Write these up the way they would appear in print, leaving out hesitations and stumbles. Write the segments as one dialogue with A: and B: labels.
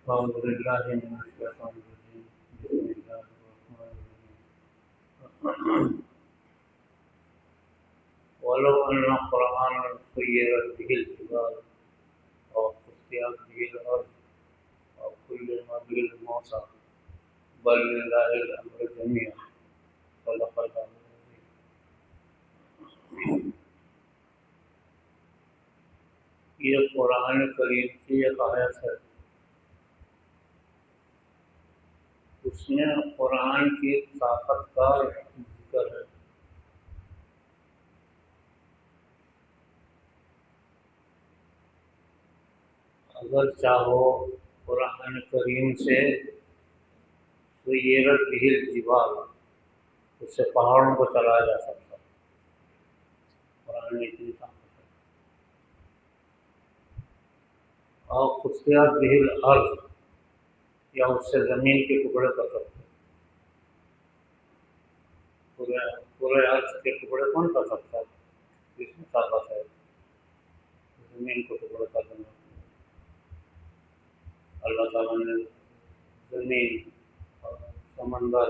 A: أعوذ بالله من الشيطان الرجيم. بسم الله الرحمن الرحيم. ولو أن قرآنا سيرت به الجبال أو قطعت به الأرض أو كلم به الموتى بل لله الأمر جميعا صدق الله العظيم. یہ قرآن کریم کی ایک آیت ہے. اس میں قرآن کی طاقت کا ذکر ہے. اگر چاہو قرآن کریم سے سیرت به الجبال، اس سے پہاڑوں کو چلایا جا سکتا ہے. قرآن میں اتنی طاقت ہے. اور قطعت به الارض، یا اس سے زمین کے ٹکڑے کر سکتے ہیں. پورے عرض کے ٹکڑے کون کر سکتا ہے؟ جس میں طاقت ہے زمین کو ٹکڑے کر دینا. اللہ تعالیٰ نے زمین اور سمندر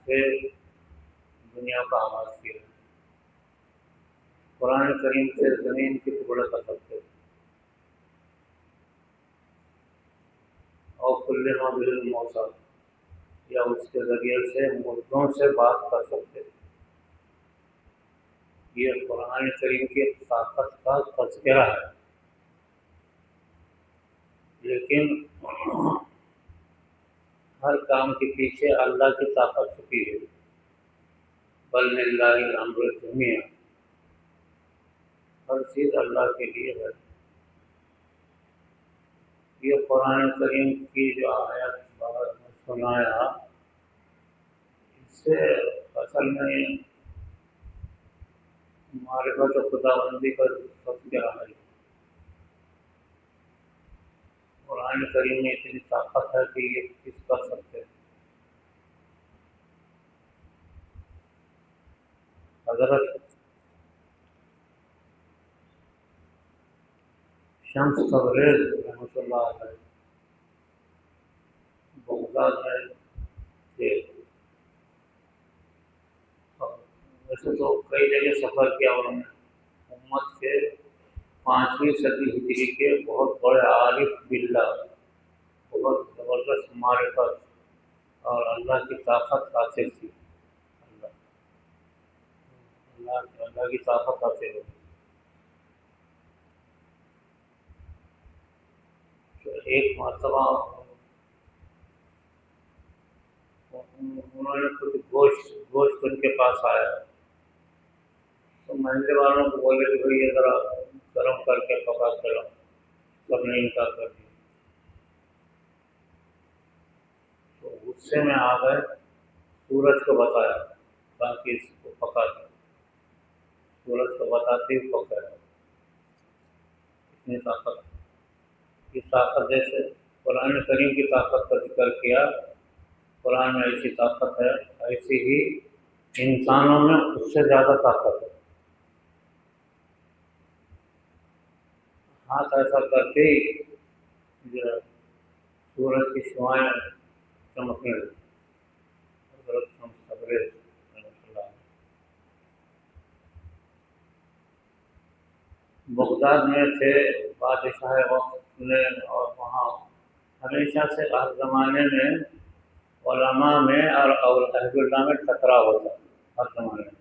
A: سے دنیا کا آغاز کیا. قرآن کریم سے زمین کے ٹکڑے کر سکتے ہیں. اور کلم به الموتى، یا اس کے ذریعے سے مردوں سے بات کر سکتے ہیں. یہ قرآن کریم کی طاقت کا تذکرہ ہے. لیکن ہر کام کے پیچھے اللہ کی طاقت چھپی ہے. بل للہ الامر جمیعا، ہر چیز اللہ کے لیے ہے. یہ قرآن کریم کی جو آیت سنایا، اس سے اصل میں معرفت خداوندی کا تذکرہ ہے. قرآن کریم میں اتنی طاقت ہے کہ یہ کس کر سکتے ہیں. حضرت شمس تبریز رحمۃ اللہ علیہ بغداد میں تھے. ویسے تو کئی جگہ سفر کیا انہوں نے. امت کے 5ویں صدی ہجری کے بہت بڑے عارف باللہ، بہت زبردست معرفت اور اللہ کی طاقت حاصل تھی. اللہ کی طاقت حاصل ہوئی. تو ایک مرتبہ انہوں نے کچھ گوشت ان کے پاس آیا. تو محلے والوں کو بولے کہ بھائی یہ ذرا گرم کر کے پکا کے لاؤ. سب نے انکار کر دیا. تو غصے میں آ گئے، سورج کو بتایا تاکہ اس کو پکا دیں. سورج کو بتاتے ہی پک گیا. اتنی طاقت. یہ طاقت جیسے قرآن کریم کی طاقت کا ذکر کیا، قرآن میں ایسی طاقت ہے، ایسی ہی انسانوں میں اس سے زیادہ طاقت ہے. ہاتھ ایسا کرتے ہی جو سورج کی شعائیں چمکنے لگی. حضرت شمس تبریز رحمۃ اللہ علیہ بغداد میں تھے. بادشاہ وقت نے، اور وہاں ہمیشہ سے ہر زمانے میں علماء میں اور اہل اللہ میں ٹکراؤ ہوتا ہے. ہر زمانے میں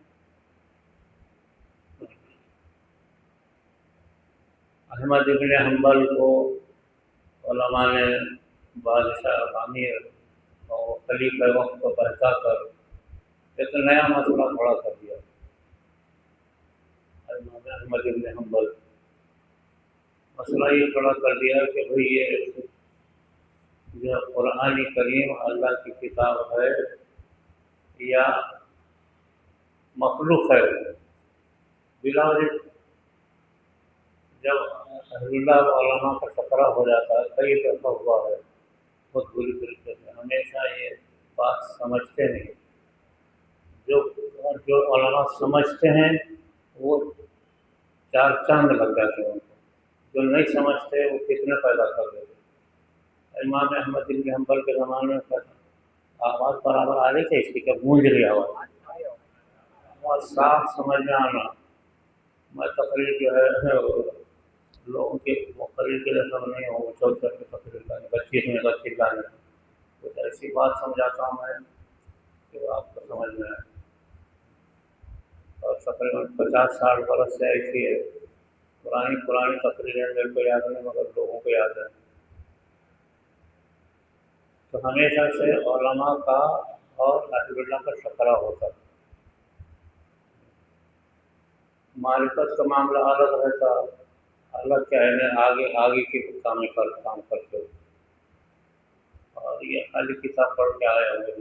A: احمد ابن حنبل کو علماء نے بادشاہ امیر اور خلیفہ وقت کو بہتا کر ایک نیا مسئلہ کھڑا کر دیا. احمد ابن حنبل مسئلہ یہ کھڑا کر دیا کہ بھئی یہ جو قرآن کریم اللہ کی کتاب ہے یا مخلوق ہے. بلا وجہ جب اہل اللہ علماء کا ٹکراؤ ہو جاتا ہے، کئی دفعہ ہوا ہے بہت بری طریقے سے. ہمیشہ یہ بات سمجھتے نہیں. جو علماء سمجھتے ہیں وہ چار چاند لگ جاتے ہیں ان کو. جو نہیں سمجھتے وہ فتنے پیدا کر دیتے. امام احمد بن حنبل کے زمانے میں کیا تھا، آواز برابر آ رہی تھی اس کی، کیا گونج رہی آواز، آواز صاف سمجھ میں آنا۔ میں تقریر جو ہے لوگوں کے تقریر کے لیے سب نہیں ہوں، چل کر کے تقریر کرنے 25 لانے کچھ ایسی بات سمجھاتا ہوں میں کہ آپ کو سمجھ میں آئے، اور تقریباً 50-60 برس سے ایسی ہے، پرانی تقریریں میرے کو یاد نہیں مگر لوگوں کو یاد ہے۔ تو ہمیشہ سے علماء کا اور اہل اللہ کا شکرہ ہوتا ہے، معرفت کا معاملہ الگ رہتا، الگ کیا ہے آگے کی کام کرتے ہو، اور یہ خالی کتاب پڑھ کے آئے ہوئے۔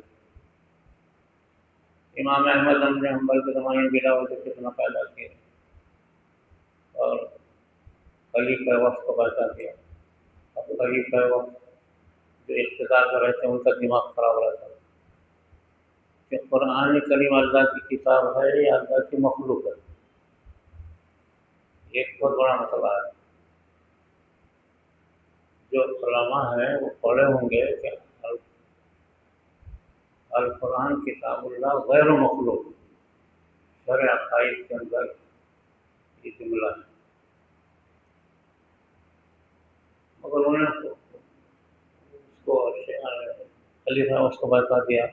A: امام احمد بن حنبل کے زمانے میں بلا وجہ کتنا پیدا کیا اور خلیفہ وقت کو بچا دیا۔ اب خلیفہ وقت جو اقتدار میں رہتے ہیں ان کا دماغ خراب رہتا ہے کہ قرآن کریم اللہ کی کتاب ہے یا اللہ کی مخلوق ہے، ایک بہت بڑا مسئلہ ہے۔ جو علماء ہیں وہ پڑھے ہوں گے کہ القرآن کتاب اللہ غیر مخلوق، شرع عقائد کے اندر یہ جملہ ہے، مگر انہوں نے اس کو خلیفہ اس کو بتا دیا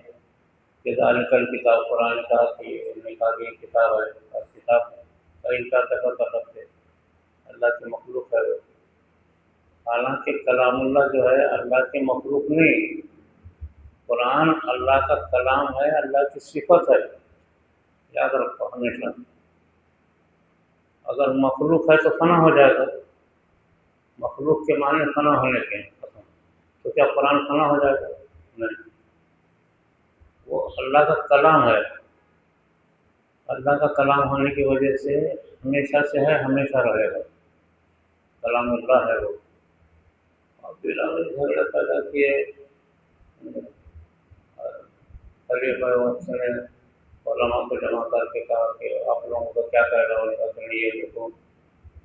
A: کہ ذالک الکتاب، قرآن کہا کہ انہوں نے کہا کہ یہ کتاب ہے، اور کتاب کا انکار کیسا کر سکتے، اللہ کی مخلوق ہے وہ، حالانکہ کلام اللہ جو ہے اللہ کی مخلوق نہیں، قرآن اللہ کا کلام ہے، اللہ کی صفت ہے، یاد رکھو ہمیشہ۔ اگر مخلوق ہے تو فنا ہو جائے گا، مخلوق کے معنی فنا ہونے کے ہیں، تو کیا قرآن فنا ہو جائے گا؟ نہیں، وہ اللہ کا کلام ہے، اللہ کا کلام ہونے کی وجہ سے ہمیشہ سے ہے، ہمیشہ رہے گا، کلام اللہ ہے وہ۔ اور بلا وجہ جھگڑا پیدا کیے، خلیفہ وقت نے علماء کو جمع کر کے کہا کہ آپ لوگوں کو کیا کہہ رہا ہوں کہ یہ دیکھو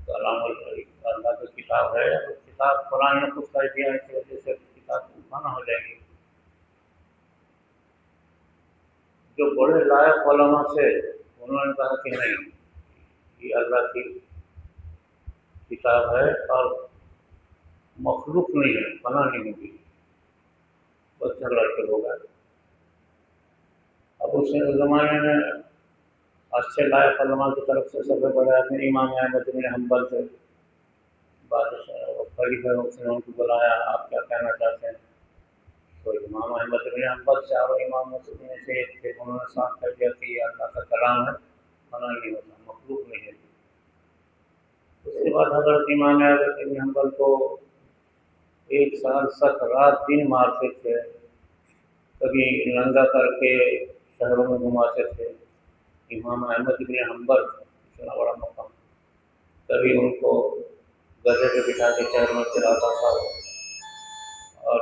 A: کلام اللہ کی کتاب ہے، کتاب قرآن نے خود کہہ دیا ہے کہ وجہ سے کتاب منع ہو جائے گی۔ جو بڑے لائق علماء سے انہوں نے کہا کہ نہیں، یہ اللہ کی کتاب ہے اور مخلوق نہیں ہے، فنا نہیں ہوگی، بس جھگڑا شروع ہو گیا۔ اب اس زمانے میں اچھے لائق علماء کی طرف سے سب سے بڑے آدمی امام احمد بن حنبل سے بادشاہ خلیفہ وقت نے ان کو بلایا، آپ کیا کہنا چاہتے ہیں؟ تو امام احمد بن حنبل چاروں امام مسلم میں سے ایک تھے، انہوں نے صاف کر دیا کہ یہ اللہ کا کلام ہے، فنا نہیں ہوتا، مخلوق نہیں ہے۔ اس کے بعد حضرت امام احمد بن حنبل کو 1 سال تک رات دن مارتے تھے، کبھی ننگا کر کے شہروں میں گھماتے تھے۔ امام احمد بن حنبل اتنا بڑا مقام، کبھی ان کو گدھے پہ بٹھا کے شہر میں چلاتا تھا، اور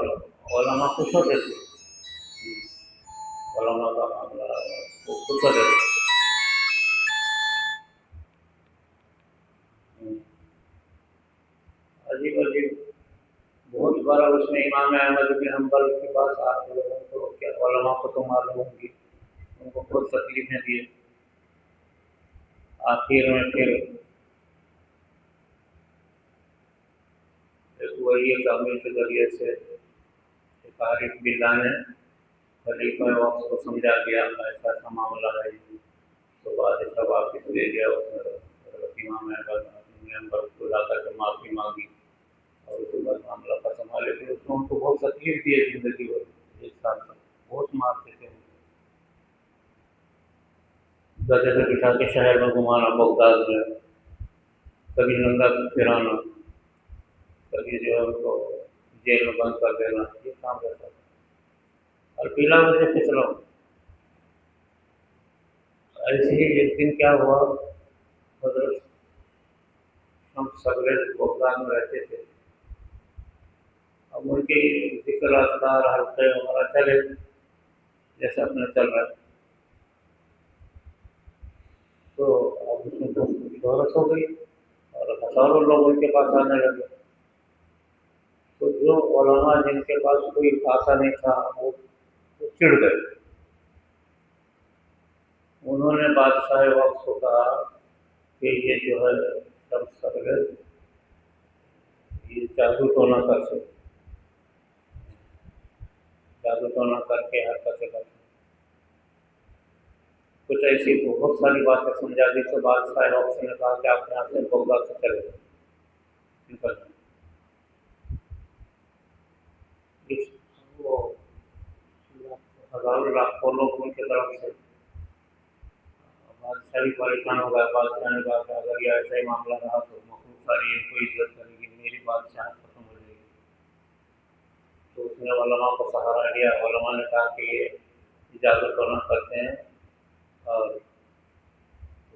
A: علماء خوش ہوتے تھے، علماء کا معاملہ خوش ہوتے تھے۔ عجیب عجیب بہت بڑا اس میں امام احمد بن حنبل کے پاس آپ لوگوں کو کیا علماء کو تو معلوم ہوں گی، ان کو خود تکلیفیں دیے، آخر میں پھر ایک ولی کامل کے ذریعے سے ایک عارف باللہ نے خلیفہ وقت کو سمجھا دیا ایسا ایسا معاملہ ہے، تو بادشاہ واپس لے گیا، اس نے حضرت امام احمد بن حنبل کو لا کر کے معافی مانگی، اور اس کے بعد معاملہ ختم ہوا۔ لیکن اس نے ان کو بہت تکلیف دی ہے زندگی بھر، 1 سال تک بہت مارتے تھے، گدھے پہ بٹھا کے شہر میں گھمانا بغداد میں، کبھی ننگا پھرانا، کبھی جو ہے ان کو جیل میں بند کر دینا، یہ کام رہتا تھا۔ اور بلا وجہ سے چلو ایسے ہی ایک دن کیا ہوا، حضرت ہم سگرے بغداد میں رہتے تھے، اب ان کی ذکر اذکار حلقے وغیرہ چلے جیسے اپنے چل رہا ہے، تو اب اس میں بہت شہرت ہو گئی اور ہزاروں لوگ ان کے پاس آنے لگے، تو جو علماء جن کے پاس کوئی خاصا نہیں تھا وہ چڑ گئے. انہوں نے بادشاہ وقت کو کہا کہ یہ جو ہے شخص سرگر یہ جادو ٹونا کر سکتے، جادو ٹونا کر کے حرکتیں کرتے، کچھ ایسی بہت ساری باتیں سمجھا دی. تو بادشاہ وقت نے کہا کہ آپ یہاں سے بغداد سے چلے جائیں، نکل جائیں. وہ ہزاروں لاکھوں لوگ ان کی طرف سے بادشاہ بھی پریشان ہو گیا. بادشاہ نے کہا کہ اگر یہ ایسا ہی معاملہ رہا تو مخلوق ساری ان کو عزت کرے گی، میری بادشاہ ختم ہو جائے گی. تو اس نے علماء کو سہارا دیا. علماء نے کہا کہ یہ جادو ٹونا کرتے ہیں اور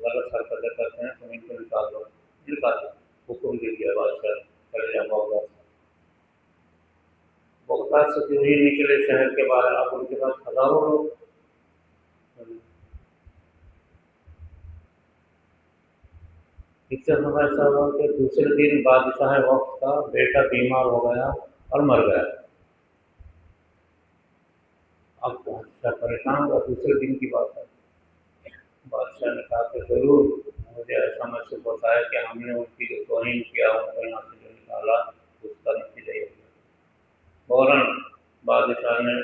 A: غلط حرکتیں کرتے ہیں، تو ان کو نکال دو. نکال دو، حکم دے دیا بادشاہ چلے جا بغداد سے. بغداد سے جو ہی نکلے شہر کے باہر، اب ان کے پاس ہزاروں لوگ. اس سے ہمیں ایسا ہوا کہ دوسرے دن بادشاہ وقت کا بیٹا بیمار ہو گیا اور مر گیا. اب بادشاہ پریشان ہوا. دوسرے دن کی بات ہے. بادشاہ نے کہا کہ ضرور مجھے ایسا محسوس ہوتا ہے کہ ہم نے ان کی جو توہین کیا ان کو یہاں سے جو نکالا اس کا نتیجہ یہ ہوا. فوراً بادشاہ نے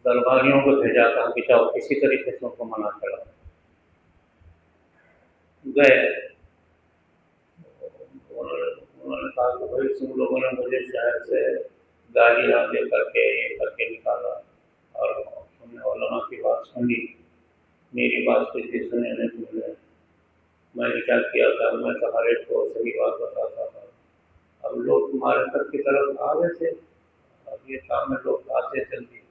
A: درباریوں کو بھیجا، کہا کہ جاؤ کسی طریقے سے ان کو منع کرا. گئے. انہوں نے کہا کہ بھائی تم لوگوں نے مجھے شہر سے گالی دے کر کے یہ کر کے نکالا اور تم نے علماء کی بات سنی، میری بات کسی سنے نہیں. تم نے میں نے کیا کیا تھا؟ میں تو ہر ایک کو صحیح بات بتاتا تھا. اب لوگ تمہارے سب کی طرف آ گئے تھے. اب یہ کام میں لوگ آتے چلتی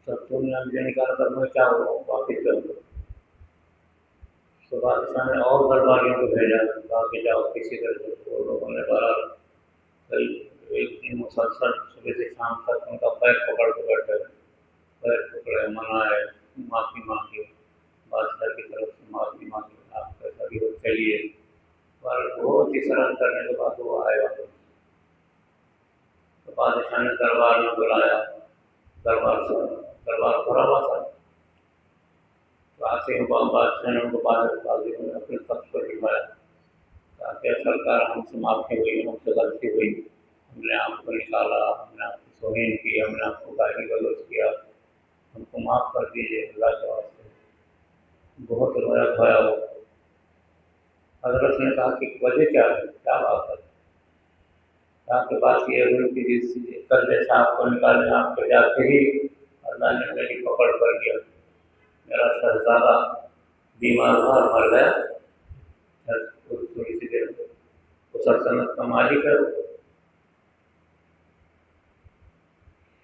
A: تب تم نے مجھے نکالا تھا، میں کیا ہوا واپس چل دو. تو بادشاہ نے اور درباریوں کو بھیجا، کہا کہ جاؤ کسی طرح سے. وہ لوگوں نے بہرحال کئی ایک دن مسلسل صبح سے شام تک ان کا پیر پکڑ کے بیٹھے، پیر پکڑے، منائے، معافی مانگی، بادشاہ کی طرف سے معافی مانگی، آپ کیسا بھی ہو چلیے. پر بہت ہی سرحد کرنے کے بعد وہ آئے واپس. تو بادشاہ نے دربار میں بلایا. دربار بھرا ہوا تھا. آتے ہی بادشاہ نے ان کو باہر بازی میں اپنے تخت پر بٹھایا. کہا کہ سرکار ہم سے معافی ہوئی، ہم سے غلطی ہوئی، ہم نے آپ کو نکالا، ہم نے آپ کی توہین کی، ہم نے آپ کو گالی گلوچ کیا، ہم کو معاف کر دیجیے اللہ کے واسطے. بہت رویا دھویا ہو. حضرت نے کہا کہ وجہ کیا ہے، کیا بات ہے؟ کہا کہ بات یہ ہوئی کہ جس کل جیسا آپ کو نکالنے آپ کے جاتے ہی اللہ نے میری پکڑ کر دیا. میرا شہزادہ بیمار ہوا اور مر گیا. تھوڑی سی دیر وہ سلطنت کا مالک ہے.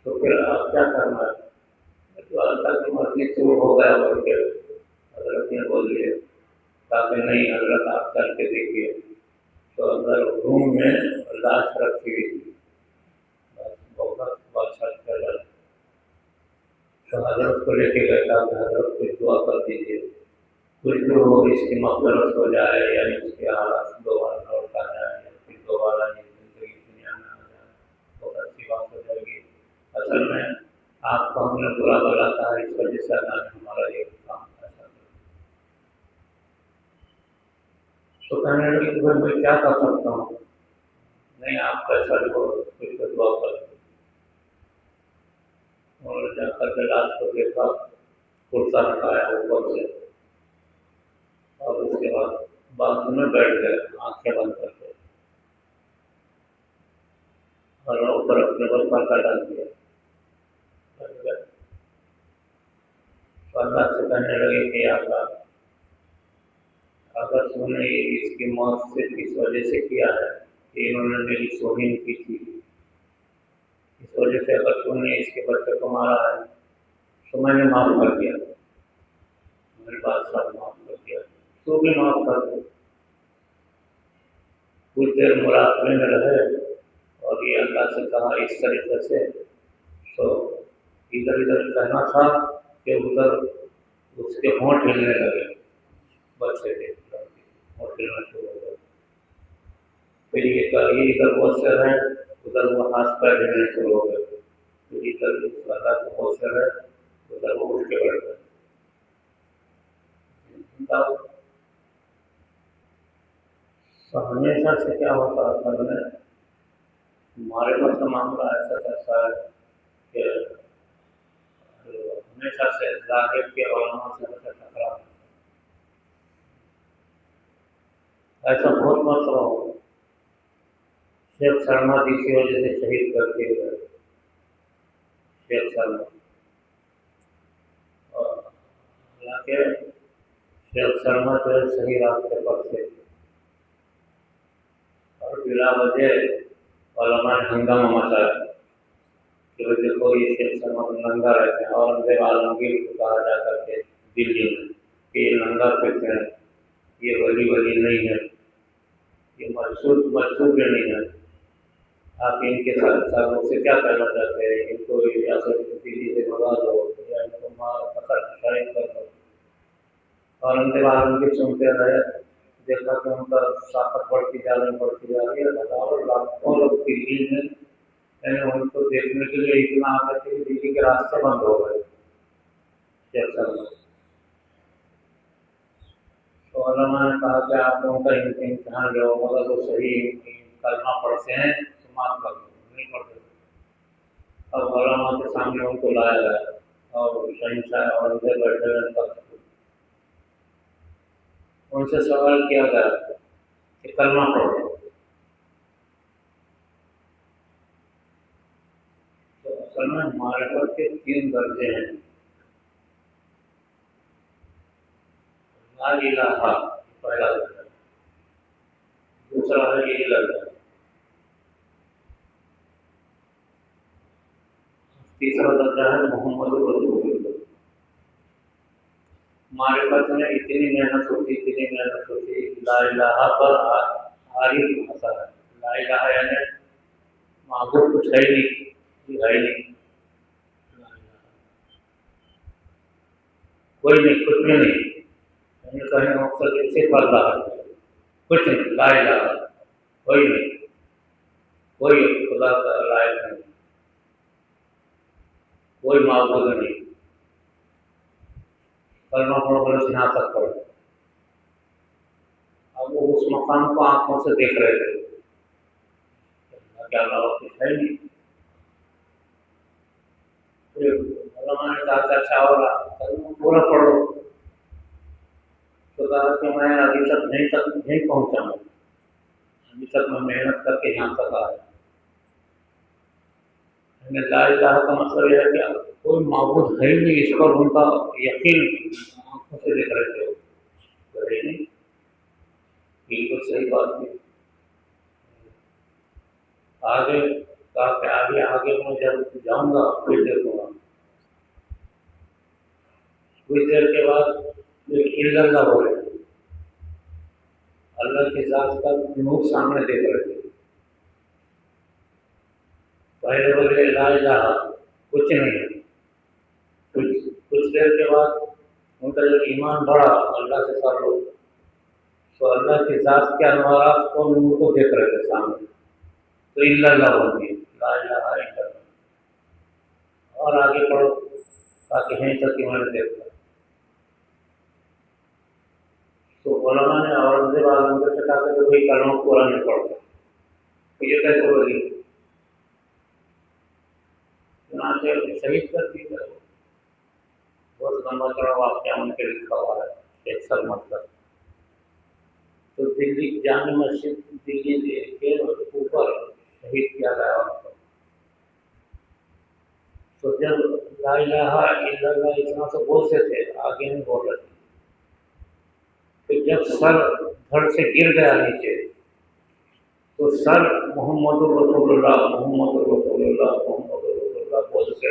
A: تو پھر آپ کیا کرنا ہے؟ تو اللہ کی مرضی سے وہ ہو گیا بول کے حضرت نے بول دیا. کہا کہ نہیں حضرت آپ چل کے دیکھیے. تو اندر روم میں لاش رکھی ہوئی تھی. بہت بادشاہ چلا. تو حضرت کو لے کے گئے. کہا کہ حضرت کچھ دعا کر دیجیے، کچھ جو ہو اس کی مغفرت ہو جائے، یعنی اس کے حالات دوبارہ لوٹ آ جائے، یا پھر دوبارہ یہ زندگی دنیا میں آ جائے، بہت اچھی بات ہو جائے گی. اصل میں آپ کو ہم نے برا بلا تھا، اس وجہ سے اللہ نے ہمارا یہ کام ایسا کیا. تو کہنے لگے کہ میں کیا کر سکتا ہوں؟ نہیں آپ کیسا بھی ہو کچھ دعا کر دو. انہوں نے جا کر کے لاش کو دیکھا، کرتا ہٹایا اوپر سے اور اس کے بعد باتھ میں بیٹھ گئے آنکھیں بند کر کے اور اوپر اپنے پر پردہ ڈال دیا. تو اللہ سے کہنے لگے کہ اللہ اگر تم نے اس کی موت صرف اس وجہ سے کیا ہے کہ انہوں نے میری توہین کی تھی، اس وجہ سے اگر تم نے اس کے بچے کو مارا ہے تو میں نے معاف کر دیا، میرے بادشاہ معاف کر دیا، تو بھی معاف کر دو. کچھ دیر مراقبے میں رہے اور یہ اللہ سے کہا اس طریقے سے. تو ادھر ادھر کہنا تھا کہ ادھر اس کے ہونٹ ہلنے لگے. بچے کے ہونٹ ہلنا شروع ہو گئے. پھر یہ ادھر مؤثر ہے، ادھر وہ ہاتھ پیر ہلنے شروع ہو گئے، پھر ادھر اللہ کو مؤثر ہے، ادھر وہ اٹھ کے بیٹھ گئے۔ تو ہمیشہ سے کیا ہوتا ہے اصل میں ہمارے پاس کا معاملہ ایسا کیسا ہے کہ ہمیشہ سے ظاہر کے علماء سے ٹکرا ایسا بہت مسئلہ ہو۔ شیخ سرما اسی وجہ سے شہید کر کے گئے، شیخ سرما، اور حالانکہ شیخ سرما جو ہے صحیح راستے پر تھے، اور بلا وجہ علماء نے ہنگامہ مچایا کہ دیکھو یہ شیخ سرما تو ننگا رہتے ہیں، اورنگزیب عالمگیر کو کہا جا کر کے دلی میں کہ یہ ننگا پھرتے ہیں، یہ ولی نہیں ہے، یہ مجذوب نہیں ہے، آپ ان کے ساتھ سے کیا کہنا چاہتے ہیں؟ ان کو ریاست دلی سے بھگا دو یا ان کو فخر شاہد کر دو۔ اورنگزیب عالمگیر سنتے رہے، دیکھا کہ ان کا طاقت بڑھتی جا رہی ہے، ہزاروں لاکھوں لوگ دلی میں یعنی ان کو دیکھنے کے لیے اتنا آ گئے کہ دلی کے راستے بند ہو گئے۔ جیسا تو علماء نے کہا کہ آپ ان کا امتحان لو، مگر وہ صحیح کلمہ پڑھتے ہیں تو معاف کر دو، نہیں پڑھتے۔ اب علماء کے سامنے ان کو لایا گیا اور شہنشاہ اورنگزیب بیٹھے ہوئے تک ان سے سوال کیا گیا کہ کلمہ پڑھو۔ تو اصل میں معرفت کے 3 درجے ہیں، لا الہ پہلا درجہ، دوسرا ہے الہ، تیسرا درجہ ہے محمد رسول اللہ۔ معرفت میں اتنی محنت ہوتی لا الہ پر عارف ہوتا ہے، لا الہ یعنی معبود کچھ ہے ہی نہیں، ہے ہی نہیں، کوئی نہیں، کچھ بھی نہیں، کہیں مقصد صرف اللہ ہے، کچھ نہیں، لا الہ، کوئی نہیں، کوئی خدا کا لائق نہیں، کوئی معبود نہیں۔ کلمہ پڑھو بولے یہاں تک پڑھو۔ اب وہ اس مقام کو آنکھوں سے دیکھ رہے تھے، کیا اللہ کچھ ہے نہیں۔ پھر علماء نے کہا کہ اچھا ہو رہا کلمہ پورا پڑھو، تو کہا کہ میں ابھی تک نہیں پہنچا ہوں، ابھی تک میں محنت کر کے یہاں تک آیا۔ لا الہ کا مطلب یہ ہے کہ کوئی معبود ہے ہی نہیں، اس پر ان کا یقین آنکھوں سے دیکھ رہے تھے، نہیں بالکل صحیح بات نہیں۔ آگے کہا کہ آگے میں جب جاؤں گا پھر دیکھوں گا۔ کچھ دیر کے بعد اللہ ہو رہے، اللہ کی ذات کا نور سامنے دیکھ رہے تھے۔ پہلے بولے لا الہ، کچھ نہیں، کچھ دیر کے بعد ان کا جب ایمان بڑھا اللہ سے تعلق، تو اللہ کی ذات کے انوارات کو نور کو دیکھ رہے تھے سامنے، تو اللہ بول گئی، لا الہ الا اللہ، اور آگے پڑھو تاکہ یہیں تک ایمان دیکھا۔ تو علماء نے اورنگزیب عالمگیر سے کہا کہ کوئی کلمہ پورا نہیں پڑھتا، تو یہ کیسے ہوگی؟ چنانچہ شہید کر دی گئی۔ بہت لمبا چڑا واقعہ ان کے لکھا ہوا ہے، شیخ سرما کا۔ تو دلی جامع مسجد دلی کے اوپر شہید کیا گیا ان کو۔ تو جب لا الہ الا اللہ اتنا تو بولتے تھے، آگے نہیں بول رہے تھے، کہ جب سر دھڑ سے گر گیا نیچے، تو سر محمد رسول اللہ محمد رسول اللہ محمد رسول اللہ بولتے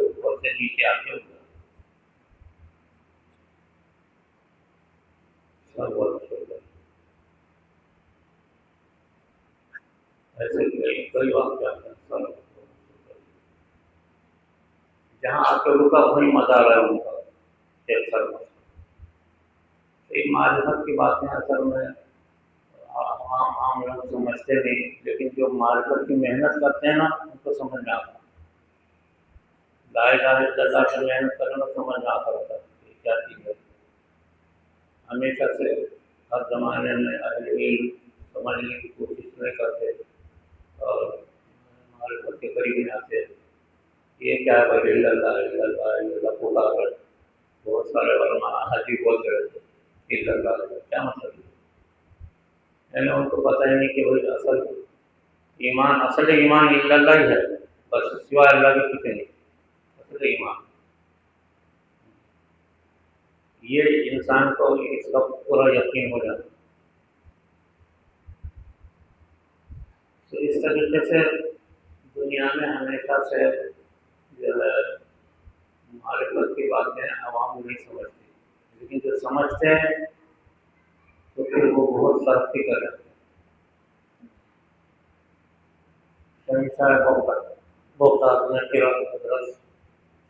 A: اوپر سے نیچے آ کے ایسے کئی واقعات ہیں جہاں آ کے رکا وہی مزار ہے ان کا، شیخ سرما۔ ایک معرفت کی باتیں اصل میں عام عام لوگ سمجھتے نہیں، لیکن جو معرفت کی محنت کرتے ہیں نا ان کو سمجھ میں آتا ہے۔ لا الہ الا اللہ کی محنت کرنا سمجھ میں آتا ہوتا ہے کہ کیا چیز ہے۔ ہمیشہ سے ہر زمانے میں اہل علم سمجھنے کی کوشش نہیں کرتے اور معرفت کے قریب نہیں آتے۔ یہ کیا ہے بھائی، الا اللہ الا اللہ الا اللہ پکار کر بہت سارے علماء حاجی بول رہے تھے الا اللہ کیا مطلب ہے؟ یعنی ان کو پتہ ہی نہیں کہ بھائی اصل ایمان الا اللہ ہی ہے، بس سوائے اللہ کے کچھ نہیں۔ اصل ایمان یہ انسان کو اس کا پورا یقین ہو جاتا ہے۔ تو اس طریقے سے دنیا میں ہمیشہ سے جو ہے معرفت کی باتیں عوام نہیں سمجھتی، لیکن جو سمجھتے ہیں تو پھر وہ بہت ترقی کر رہے ہیں۔ شہنشاہ بغداد نے حضرت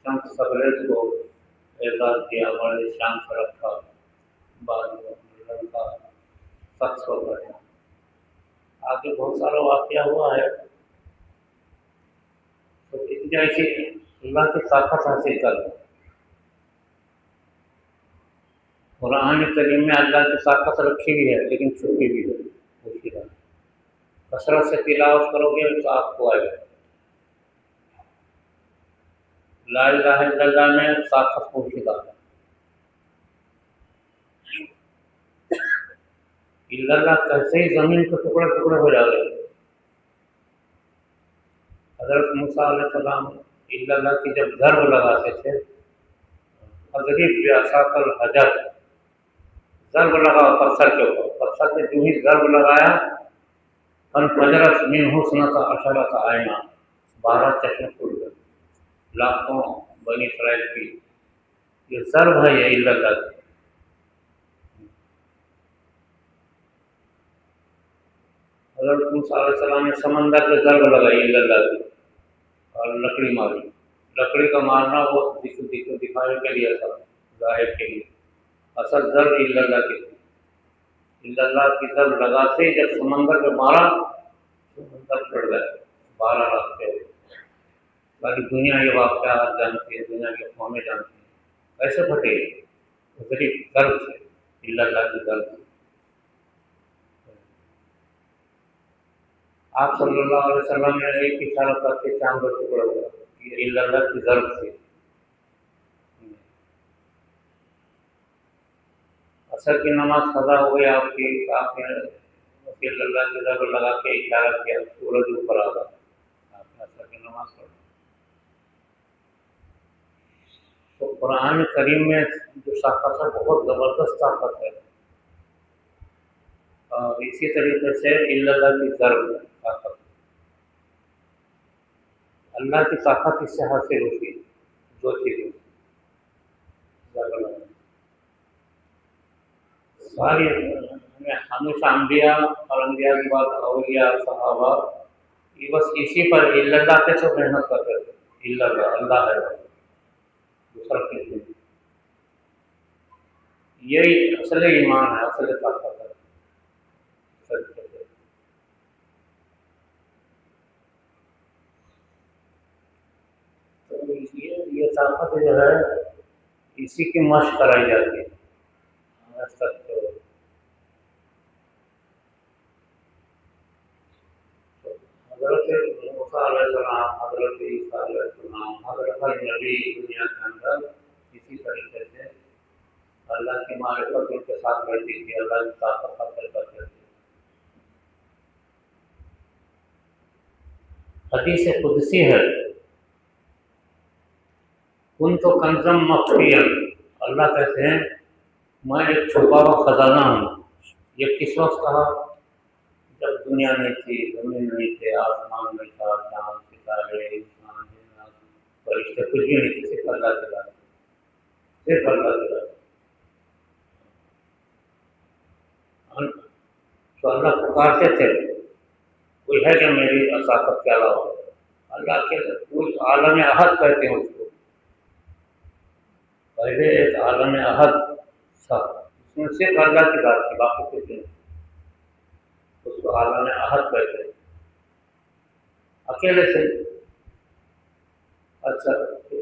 A: شمس تبریز کو اعزاز کیا، بڑے شان سے رکھا، بعد میں کا شخص ہو گیا۔ آگے بہت سارا واقعہ ہوا ہے، تو اتنی ایسی اللہ کی طاقت حاصل کر لیں۔ قرآن کریم میں اللہ کی طاقت رکھی ہوئی ہے لیکن چھپی بھی ہے، اسی طرح کثرت سے تلاوت کرو گے تو آپ کو آئے گا۔ لا الہ الا اللہ میں طاقت پوشیدہ ہے۔ الا اللہ کیسے ہی زمین کے ٹکڑے ٹکڑے ہو جائے۔ حضرت موسیٰ علیہ السلام الا اللہ کی جب ضرب لگاتے تھے، حضرت بعصاک الحجر، ضرب لگا پتھر کے اوپر، پتھر پہ جو ہی ضرب لگایا فانفجرت منہ اثنتا عشرۃ عینا، 12 چشمے کھل گئے لاکھوں بنی اسرائیل کی۔ یہ ضرب ہے یہ الا اللہ کی۔ حضرت موسیٰ علیہ السلام نے سمندر پہ ضرب لگائی الا اللہ کی اور لکڑی ماری۔ لکڑی کا مارنا وہ دکھانے کے لیے تھا، ظاہر کے لیے، اصل ضرب الا اللہ کی تھی۔ الا اللہ کی ضرب لگاتے ہی جب سمندر پہ مارا سمندر پھٹ گئے، 12 لاکھ کے۔ باقی دنیا یہ واقعات جانتی ہے، دنیا کی قومیں جانتی ہیں کیسے پھٹے، صرف ضرب سے، الا اللہ کی ضرب سے۔ آپ صلی اللہ علیہ وسلم نے ایک اشارہ کر کے چاند کا ٹکڑا ہوا، یہ الا اللہ کی ضرب سے۔ عصر کی نماز قضا ہو گئی آپ کی، آپ نے الا اللہ کی ضرب لگا کے اشارہ کیا، سورج اوپر آ گیا، آپ نے عصر کی نماز پڑھی۔ تو قرآن کریم میں جو طاقت ہے بہت زبردست طاقت ہے، اور اسی طریقے سے الا اللہ کی ضرب طاقت، اللہ کی طاقت اس سے حاصل ہوتی ہے، دو چیزیں ضرب لگانا۔ ساری ہمیشہ انبیاء اور انبیاء کے بعد اولیاء صحابہ یہ بس اسی پر الا اللہ پہ سب محنت کرتے تھے، الا اللہ اللہ ہے دوسرا کچھ نہیں۔ یہی اصل ایمان ہے، اصل طاقت ہے۔ تو یہ طاقت جو ہے اسی کی مشق کرائی جاتی ہے۔ حضرت موسیٰ علیہ السلام، حضرت عیسیٰ علیہ السلام، حضرت ہر نبی دنیا کے اندر اسی طریقے سے اللہ کی معرفت ان کے ساتھ رہتی تھی، اللہ کی طاقت حاصل کرتے تھے۔ حدیث قدسی ہے، کنت کنزا مخفیا، اللہ کہتے ہیں میں ایک چھپا ہوا خزانہ ہوں۔ یہ کس وقت کہا؟ جب دنیا نہیں تھی، زمین نہیں تھے، آسمان نہیں تھا، چاند ستارے انسان جنات فرشتے کچھ بھی نہیں تھے، صرف اللہ کی ذات، صرف اللہ کی ذات۔ تو اللہ پکارتے تھے کوئی ہے کہ میری طاقت کے علاوہ؟ اللہ کے کوئی عالم احد کہتے ہیں اس کو، پہلے ایک عالم احد تھا، اس میں صرف اللہ کی ذات تھی، باقی کچھ نہیں۔ اس کو اعلیٰ نے احد کہتے ہیں، اکیلے سے۔ اچھا، تو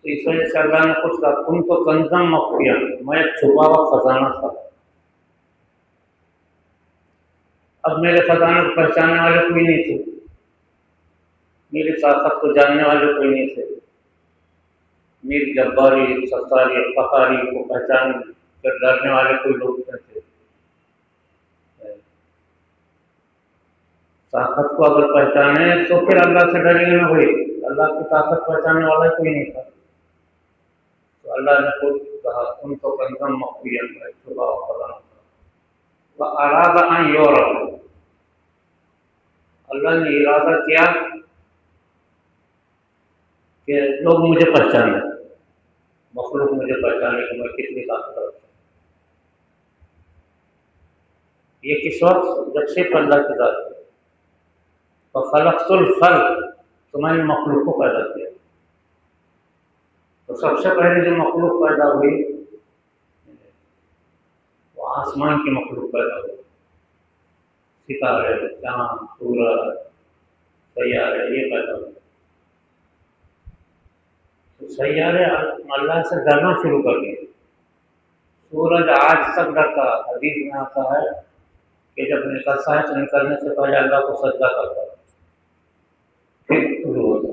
A: اس وجہ سے اللہ نے کچھ کہا تم تو کنزم مخفیا، میں چھپا ہوا خزانہ تھا۔ اب میرے خزانے کو پہچاننے والے کوئی نہیں تھے، میری طاقت کو جاننے والے کوئی نہیں تھے، میری جباری ستاری فخاری کو پہچان کر ڈرنے والے کوئی لوگ نہیں تھے۔ طاقت کو اگر پہچانے تو پھر اللہ سے ڈریں گے نہ بھائی، اللہ کی طاقت پہچاننے والا کوئی نہیں تھا۔ تو اللہ نے خود کہا تم تو کنزم مخفیا میں چھپا ہوا خزانہ تھا۔ وَأَرَادَ أَن يُعْرَفَ، اللہ نے ارادہ کیا کہ لوگ مجھے پہچانے، مخلوق مجھے پہچانے کہ میں کتنی طاقت رکھتا ہوں۔ یہ کس وقت؟ جب صرف اللہ کی ذات ہے۔ فَخَلَقْتُ الْخَلْقَ، تو میں نے مخلوق کو پیدا کیا۔ تو سب سے پہلے جو مخلوق پیدا ہوئی وہ آسمان کی مخلوق پیدا ہوئی، ستارے، چاند، سورج، سیارے، یہ پیدا ہوئے۔ تو سیارے اللہ سے ڈرنا شروع کر دیے۔ سورج آج تک ڈرتا، حدیث میں آتا ہے کہ جب نکلتا ہے تو نکلنے سے پہلے اللہ کو سجدہ کرتا ہے، پھر شروع ہوتا،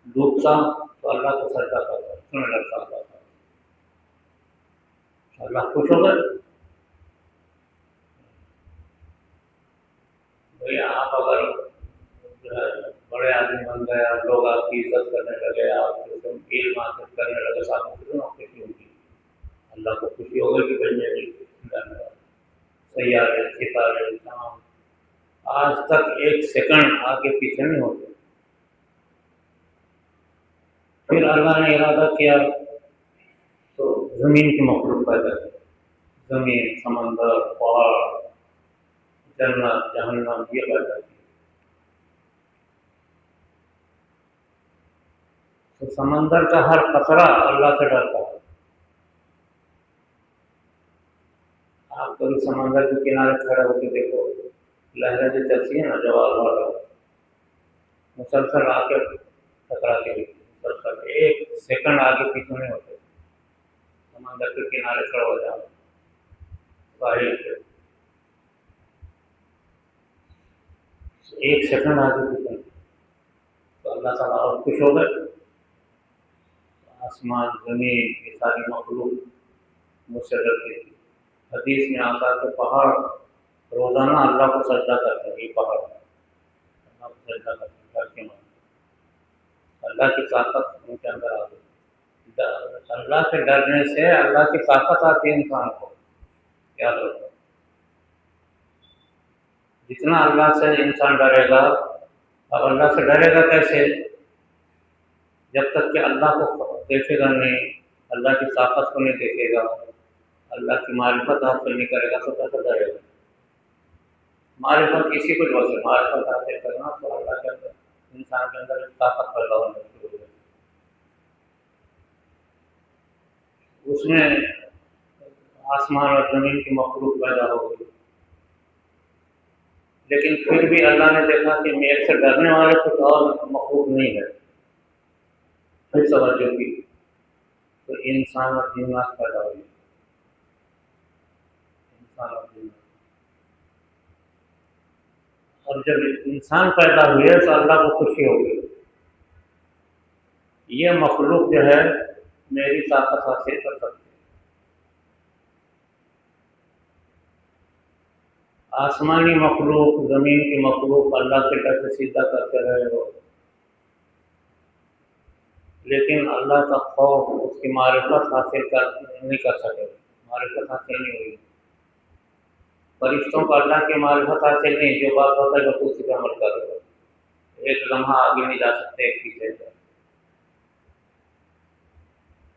A: ڈوبتا تو اللہ کو سجدہ کرتا، کیوں ڈرتا اللہ کا؟ اللہ خوش ہو گئے بھائی، آپ اگر جو ہے بڑے آدمی بن گئے اور لوگ آپ کی عزت کرنے لگے، آپ کو علم حاصل کرنے لگے، تو آپ کو کتنا خوشی ہوگی؟ اللہ کو خوشی ہوگی کہ بھائی میری سیارے، ستارے، چاند آج تک ایک سیکنڈ آگے پیچھے نہیں ہوتے۔ پھر اللہ نے ارادہ کیا تو زمین کی مخلوق پیدا کی، زمین، سمندر، پہاڑ، جنت، جہنم، یہ پیدا کی۔ تو سمندر کا ہر قطرہ اللہ سے ڈرتا ہے۔ آپ کبھی سمندر کے کنارے کھڑے ہو کے دیکھو، لہریں جو چلتی ہیں نا، جوال والا مسلسل آ کے ٹکرا کے دیکھتی، مسلسل ایک سیکنڈ آگے پیچھے نہیں ہوتے۔ سمندر کے کنارے کھڑے ہو جاؤ، ساحل پہ ایک سیکنڈ آگے پیچھے نہیں، تو اللہ تعالیٰ اور خوش ہو گئے۔ آسمان، زمین، یہ ساری مخلوق مجھ سے ڈرتی تھی۔ حدیث میں آتا ہے کہ پہاڑ روزانہ اللہ کو سجدہ کرتے ہیں، یہ پہاڑ اللہ کو سجدہ کرتے ہیں، ڈر کے مارے۔ اللہ کی طاقت ان کے اندر آ گئی۔ اللہ سے ڈرنے سے اللہ کی طاقت آتی ہے انسان کو، یاد رکھو۔ جتنا اللہ سے انسان ڈرے گا، اب اللہ سے ڈرے گا کیسے؟ جب تک کہ اللہ کو دیکھے گا نہیں، اللہ کی طاقت کو نہیں دیکھے گا، اللہ کی معرفت حاصل نہیں کرے گا تو کیسے ڈرے گا؟ معرفت کسی کو جو ہے معرفت حاصل کرنا، تو اللہ کے اندر، انسان کے اندر ایک طاقت پیدا ہونا شروع ہو جائے، اس میں آسمان اور زمین کی مخلوق پیدا ہو گئی۔ لیکن پھر بھی اللہ نے دیکھا کہ میرے سے ڈرنے والے کچھ اور مخلوق نہیں ہے، پھر توجہ کی تو انسان اور جنات پیدا ہوئی، انسان اور جنات۔ اور جب انسان پیدا ہوئے تو اللہ کو خوشی ہو گئی، یہ مخلوق جو ہے میری طاقت حاصل کر سکتی ہے۔ آسمانی مخلوق، زمین کی مخلوق اللہ کے ڈر سے سیدھا کرتے رہے ہو، لیکن اللہ کا خوف، اس کی معرفت حاصل نہیں کر سکے، معرفت حاصل نہیں ہوئی۔ فرشتوں کو اللہ کی معرفت حاصل نہیں، جو بات ہوتا ہے بس اسی پہ عمل کر رہے ہو، ایک لمحہ آگے نہیں جا سکتے، ایک پیچھے جا۔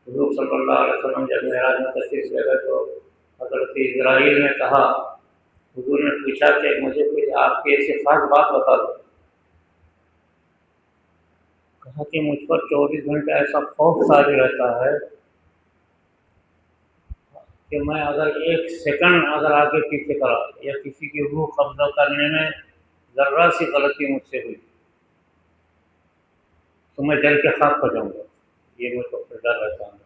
A: حضور صلی اللہ علیہ وسلم جب معراج میں تشریف لے گئے تو حضرت اسرائیل نے کہا، حضور نے پوچھا کہ مجھے کچھ آپ کی ایسی خاص بات بتا دو۔ کہا کہ مجھ پر 24 گھنٹے ایسا خوف طاری رہتا ہے کہ میں اگر ایک سیکنڈ اگر آگے پیچھے کرا یا کسی کی روح قبضہ کرنے میں ذرا سی غلطی مجھ سے ہوئی تو میں جل کے خاک ہو جاؤں گا. یہ مجھ کو ڈر رہتا ہوں.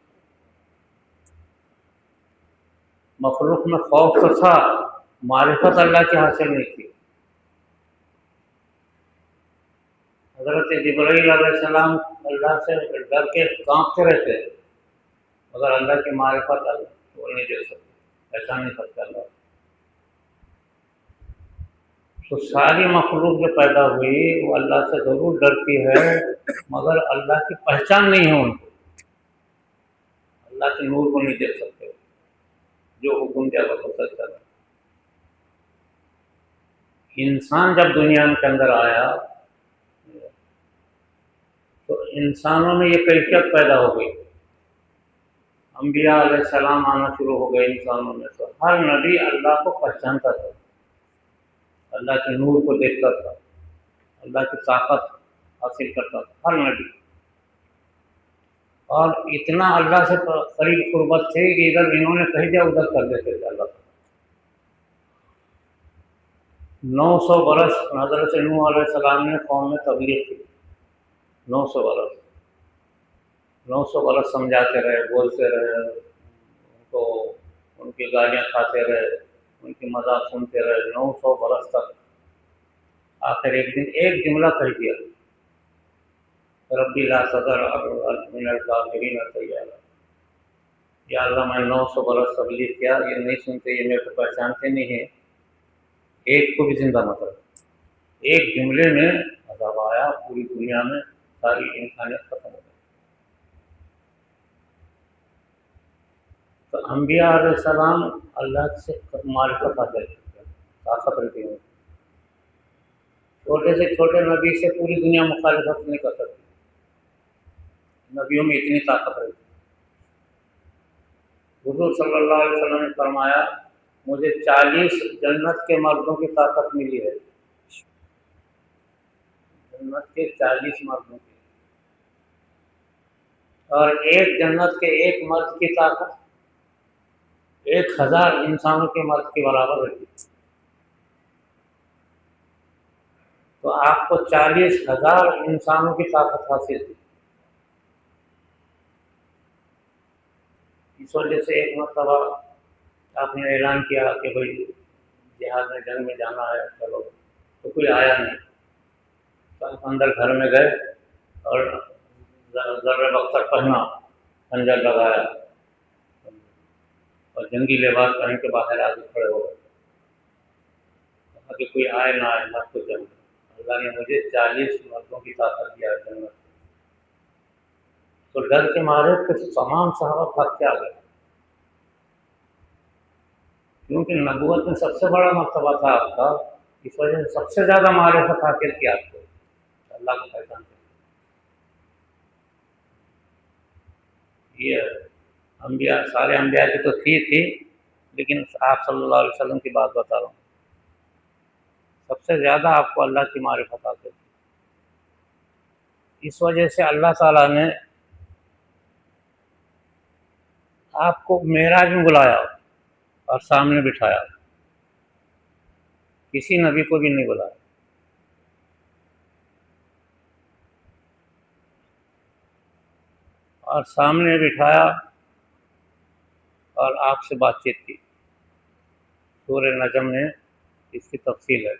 A: مخلوق میں خوف تو تھا، معرفت اللہ کی حاصل نہیں تھی. حضرت جبرائیل علیہ السلام اللہ سے ڈر کے کانپتے رہتے، مگر اللہ کی معرفت اللہ وہ نہیں دے سکتے، پہچان نہیں سکتے اللہ. تو ساری مخلوق جو پیدا ہوئی وہ اللہ سے ضرور ڈرتی ہے، مگر اللہ کی پہچان نہیں ہے ان کو، اللہ کے نور کو نہیں دیکھ سکتے جو حکم دیا وہ سچ کر. انسان جب دنیا کے اندر آیا تو انسانوں میں یہ کیفیت پیدا ہو گئی. انبیاء علیہ السلام آنا شروع ہو گئے انسانوں میں. تو ہر نبی اللہ کو پہچانتا تھا، اللہ کے نور کو دیکھتا تھا، اللہ کی طاقت حاصل کرتا تھا ہر نبی. اور اتنا اللہ سے قریب قربت تھے کہ ادھر انہوں نے کہہ دیا ادھر کر دیتے تھے اللہ. 900 برس حضرت نوح علیہ السلام نے قوم میں تبلیغ کی. 900 برس 900 برس سمجھاتے رہے، بولتے رہے، ان کو ان کی گالیاں کھاتے رہے، ان کی مذاق سنتے رہے 900 برس تک. آخر ایک دن ایک جملہ کہہ دیا، ربی لا صدر من الکافرین تیارا. یا اللہ میں 900 برس تبلیغ کیا، یہ نہیں سنتے، یہ میرے کو پہچانتے نہیں ہیں، ایک کو بھی زندہ مت رکھ. ایک جملے میں عذاب آیا، پوری دنیا میں ساری انسانیت ختم ہو گئی. تو انبیاء علیہ السلام اللہ سے معرفت حاصل کرتے ہیں، طاقت رہتی ہے. چھوٹے سے چھوٹے نبی سے پوری دنیا مخالفت نہیں کر سکتی، نبیوں میں اتنی طاقت رہتی ہے. حضور صلی اللہ علیہ وسلم نے فرمایا مجھے 40 جنت کے مردوں کی طاقت ملی ہے، جنت کے 40 مردوں کی، اور ایک جنت کے ایک مرد کی طاقت 1000 انسانوں کے مرد کے برابر رہتی. تو آپ کو 40,000 انسانوں کی طاقت حاصل تھی. اس وجہ سے ایک مرتبہ آپ نے اعلان کیا کہ بھائی جہاد میں جنگ میں جانا ہے چلو، تو کوئی آیا نہیں. تو آپ اندر گھر میں گئے اور ذرہ بختر پہنا، خنجر لگایا اور جنگی لباس پہن کے باہر آگے کھڑے ہو گئے. کہ کوئی آئے نہ آئے مت کو جنگ. اللہ نے مجھے 40 مردوں کی طاقت دیا ہے جنت. تو ڈر کے مارے کہ تمام صحابہ بھاگ کے آ گئے، کیونکہ نبوت میں سب سے بڑا مرتبہ تھا آپ کا، اس وجہ سے سب سے زیادہ معرفت حاصل کیا آپ کو، اللہ کو پہچانتے. یہ انبیاء سارے انبیاء کی تو تھی لیکن آپ صلی اللہ علیہ وسلم کی بات بتا رہا ہوں، سب سے زیادہ آپ کو اللہ کی معرفت حاصل کی. اس وجہ سے اللہ تعالیٰ نے آپ کو معراج میں بلایا اور سامنے بٹھایا، کسی نبی کو بھی نہیں بلایا. اور سامنے بٹھایا اور آپ سے بات چیت کی. سورہ نجم میں اس کی تفصیل ہے.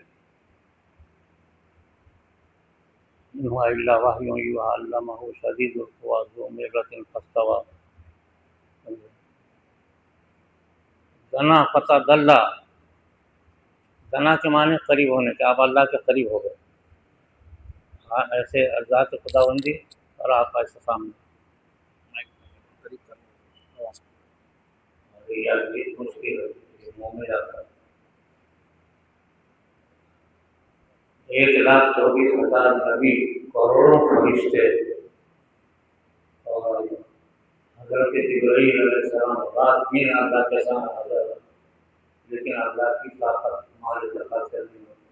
A: إن هو إلا وحي يوحى علمه شديد القوى ذو مرة فاستوى. دنا پتہ دلہ، دنا کے معنی قریب ہونے کے، آپ اللہ کے قریب ہو گئے. ایسے ذات خداوندی اور آپ ایسے سامنے مشکل منہ میں جاتا ہے. 1,24,000 نبی، کروڑوں فرشتے، اور حضرت جبرائیل علیہ السلام رات دن اللہ کے ساتھ حاضر، لیکن اللہ کی طاقت ہمارے طاقت سے نہیں ہوتی.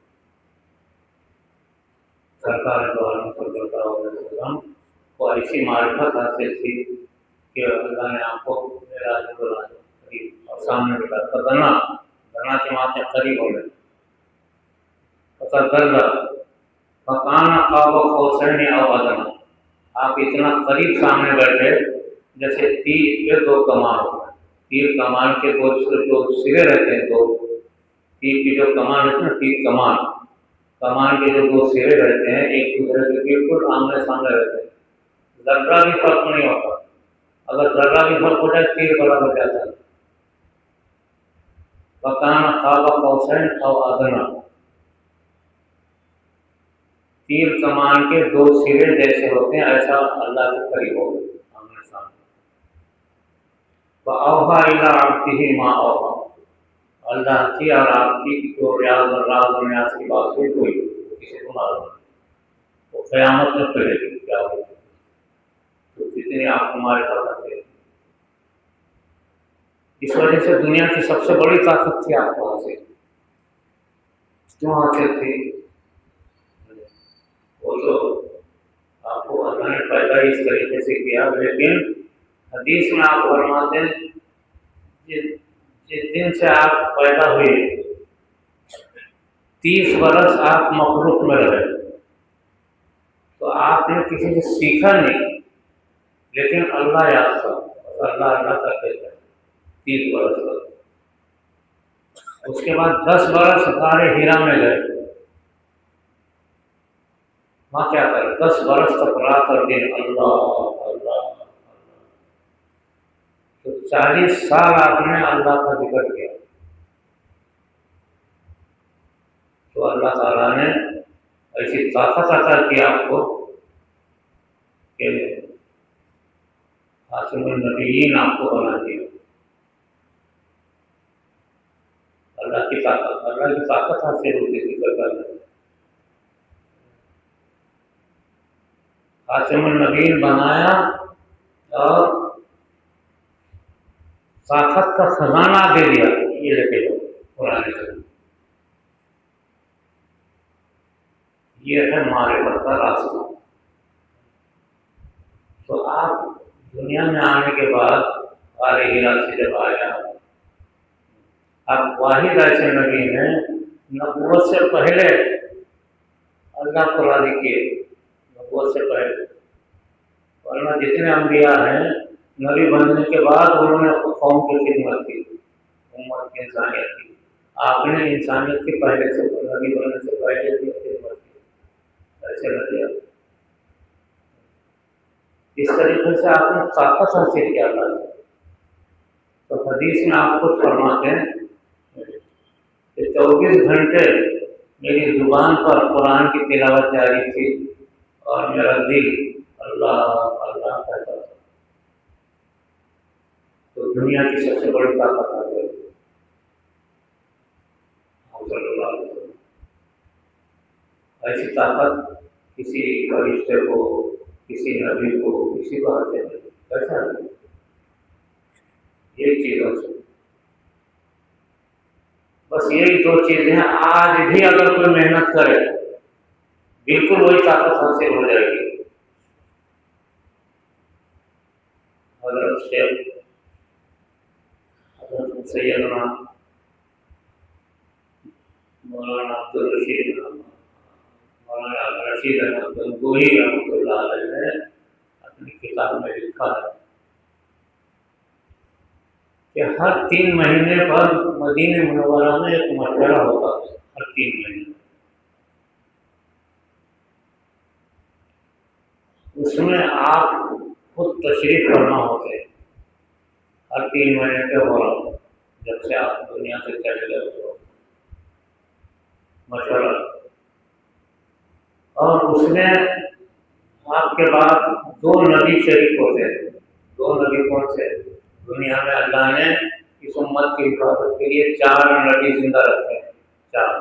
A: سرکار دو عالم صلی اللہ علیہ وسلم کو ایسی معرفت حاصل تھی کہ اللہ نے آپ کو میراج میں بلایا اور سامنے بٹھا فدنا، دنا کے معنی قریب ہونے، فدنا فکان قاب قوسین او ادنی، آپ اتنا قریب سامنے بیٹھے جیسے تیر کے دو کمان ہوتے ہیں، تیر کمان کے جو سرے رہتے ہیں، دو تیر کی جو کمان رہتے ہیں، تیر کمان کمان کے جو دو سرے رہتے ہیں ایک دوسرے کے بالکل آمنے سامنے رہتے ہیں، ذرہ بھی فرق نہیں ہوتا، اگر ذرہ بھی فرق ہو جائے تیر بڑا ہو جاتا ہے۔ فکان قاب قوسین او ادنی، تیر کمان کے دو سرے جیسے ہوتے ہیں ایسا اللہ کے قریب ہو آمنے سامنے۔ فاوحی الی عبدہ ما اوحی، اللہ کی اور آپ کی جو راز و نیاز کی بات ہوئی کوئی کسی کو معلوم نہیں، وہ قیامت میں پڑے گی کیا ہوگی، تو جتنے آپ ہمارے پاس آتے ہیں، اس وجہ سے دنیا کی سب سے بڑی طاقت تھی آپ کو حاصل، کیوں حاصل تھی؟ وہ تو آپ کو اللہ نے پیدا اس طریقے سے کیا، لیکن حدیث میں آپ فرماتے ہیں جس دن سے آپ پیدا ہوئے 30 برس آپ مخلوق میں رہے، تو آپ نے کسی سے سیکھا نہیں، لیکن اللہ یاد تھا، اللہ اللہ کرتے تھے 30 برس تک۔ اس کے بعد 10 برس غار ہیرا میں گئے، وہاں کیا کرے 10 برس تک رات اور دن اللہ اللہ، تو 40 سال آپ نے اللہ کا ذکر کیا، تو اللہ تعالیٰ نے ایسی طاقت عطا کی آپ کو کہ خاتم النبیین آپ کو بنا دیا۔ اللہ کی طاقت حاصل ہوتی ذکر کرنا، خاتم النبیین بنایا اور طاقت کا خزانہ دے دیا، یہ لے کے جاؤ قرآن کریم، یہ ہے معرفت کا راستہ۔ تو آپ دنیا میں آنے کے بعد غار ہیرا سے جب آیا، آپ واحد ایسے نبی ہیں نبوت سے پہلے اللہ کو راضی کیے، نبوت سے پہلے، ورنہ جتنے انبیاء ہیں نبی بننے کے بعد انہوں نے قوم کی خدمت کی، امت کی انسانیت کی، آپ نے انسانیت کی پہلے سے نبی بننے سے پہلے کی خدمت کی، ایسے نبی اس طریقے سے آپ نے طاقت حاصل کیا اللہ سے۔ تو حدیث میں آپ کو فرماتے ہیں کہ 24 گھنٹے میری زبان پر قرآن کی تلاوت جاری تھی اور میرا دل اللہ اللہ کہتا تھا، تو دنیا کی سب سے بڑی طاقت حاصل ہوئی صلی اللہ علیہ وسلم۔ ایسی طاقت کسی فرشتے کو، کسی نبی کو، کسی کو حاصل نہیں، کیسا نہیں، یہ چیزوں سے بس یہی دو چیزیں ہیں، آج بھی اگر کوئی محنت کرے بالکل وہی طاقت حاصل ہو جائے گی۔ حضرت شیخ حضرت سیدنا مولانا عبدالرشید مولانا رشید احمد گنگوہی رحمۃ اللہ علیہ نے اپنی کتاب میں لکھا ہے کہ ہر 3 مہینے پر مدینہ منورہ میں ایک مشورہ ہوتا ہے، ہر 3 مہینے، اس میں آپ خود تشریف فرما ہوتے ہیں، ہر 3 مہینے پہ ہو رہا ہوں، جب سے آپ دنیا سے چلے گئے تو مشورہ، اور اس میں آپ کے بعد 2 نبی شریک ہوتے ہیں، 2 نبی کون سے؟ دنیا میں اللہ نے اس امت کی حفاظت کے لیے 4 نبی زندہ رکھے ہیں، 4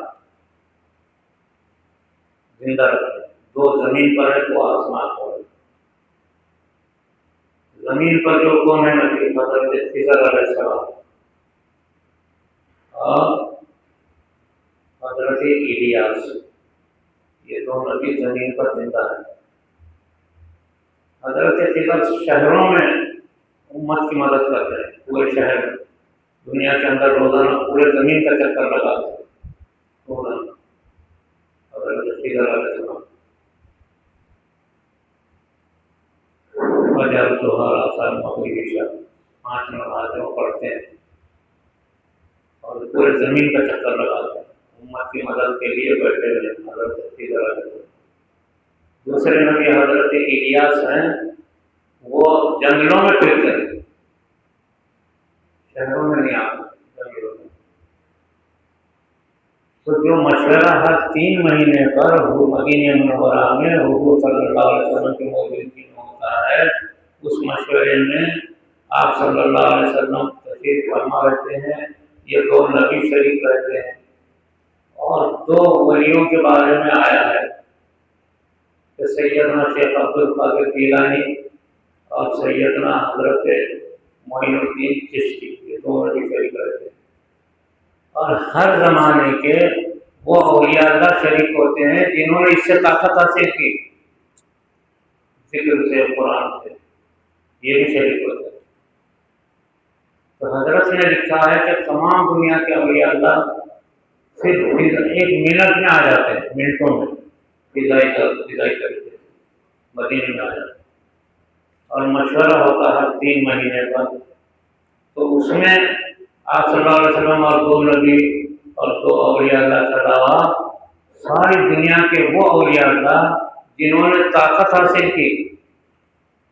A: زندہ رکھے ہیں، 2 زمین پر ہے، 2 آسمان پر ہے۔ زمین پر جو کون ہے نبی حضرت خضر علیہ السلام اور حضرت الیاس، یہ 2 نبی زمین پر زندہ ہیں۔ حضرت خضر شہروں میں امت کی مدد کرتے ہیں، پورے شہر میں دنیا کے اندر روزانہ پورے زمین کا چکر لگاتے ہیں روزانہ. حضرت خضر علیہ السلام فجر ظہر عصر مغرب عشاء 5 نمازیں وہ پڑھتے ہیں اور پورے زمین کا چکر لگاتے ہیں امت کی مدد کے لیے بیٹھے ہوئے ہیں حضرت خضر علیہ السلام. دوسرے نبی حضرت الیاس ہیں، وہ جنگلوں میں پھرتے ہیں، شہروں میں نہیں آتے، جنگلوں میں. تو جو مشورہ ہر 3 مہینے پر مدینہ منورہ میں حضور صلی اللہ علیہ وسلم کی موجودگی میں ہوتا ہے، اس مشورے میں آپ صلی اللہ علیہ وسلم تشریف فرما رہتے ہیں. یہ 2 نبی شریف رہتے ہیں اور 2 ولیوں کے بارے میں آیا ہے کہ سیدنا شیخ عبد القادر جیلانی اور سیدنا حضرت معین الدین چشتی، یہ 2 نبی شریف رہتے ہیں. اور ہر زمانے کے وہ اولیاء اللہ شریک ہوتے ہیں جنہوں نے اس سے طاقت حاصل کی، ذکر سے، قرآن سے، یہ بھی شریک ہوتے ہیں. تو حضرت نے لکھا ہے کہ تمام دنیا کے اولیاء اللہ صرف 1 منٹ میں آ جاتے ہیں، منٹوں میں فضائی طریقے سے مدینے میں آ جاتے ہیں. اور مشورہ ہوتا ہے 3 مہینے پر. تو اس میں آپ صلی اللہ علیہ وسلم اور 2 نبی اور 2 اولیاء اللہ کے علاوہ ساری دنیا کے وہ اولیاء اللہ جنہوں نے طاقت حاصل کی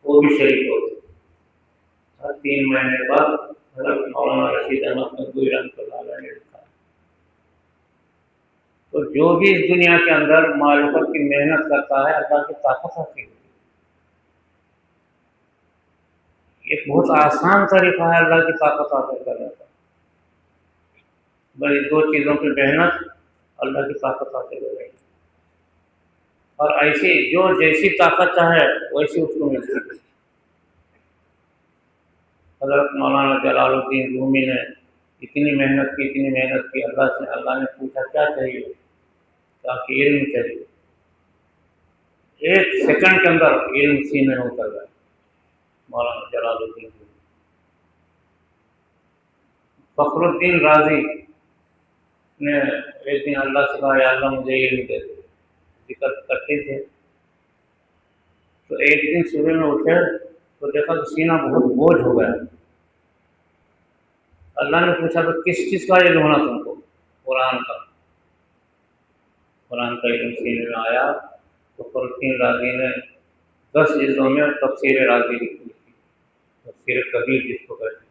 A: وہ بھی شریک ہوتے. ہر 3 مہینے بعد حضرت مولانا رشید احمد گنگوئی رحمۃ اللہ علیہ نے لکھا. تو جو بھی اس دنیا کے اندر معرفت کی محنت کرتا ہے اللہ کی طاقت حاصل ہوتی ہے. ایک بہت آسان طریقہ ہے اللہ کی طاقت حاصل کرنے کا. بس 2 چیزوں کی محنت، اللہ کی طاقت حاصل ہو جائے گی. اور ایسی جو جیسی طاقت چاہے ویسی اس کو ملتی ہے. حضرت مولانا جلال الدین رومی نے اتنی محنت کی اللہ نے پوچھا کیا چاہیے؟ کہا کہ علم چاہیے. 1 سیکنڈ کے اندر علم سینے میں اتر گیا مولانا جلال الدین رومی. فخر الدین رازی نے ایک دن اللہ سے کہا یا اللہ مجھے علم دے دے. ذکر کرتے تھے تو ایک دن صبح میں اٹھے تو دیکھا کہ سینہ بہت بوجھ ہو گیا. اللہ نے پوچھا تو کس چیز کا علم ہونا تم کو؟ قرآن کا. قرآن کا علم سینے میں آیا تو فخر الدین رازی نے 10 جلدوں میں تفسیر رازی لکھی تھی، تفسیر کبیر جس کو کہتے ہیں.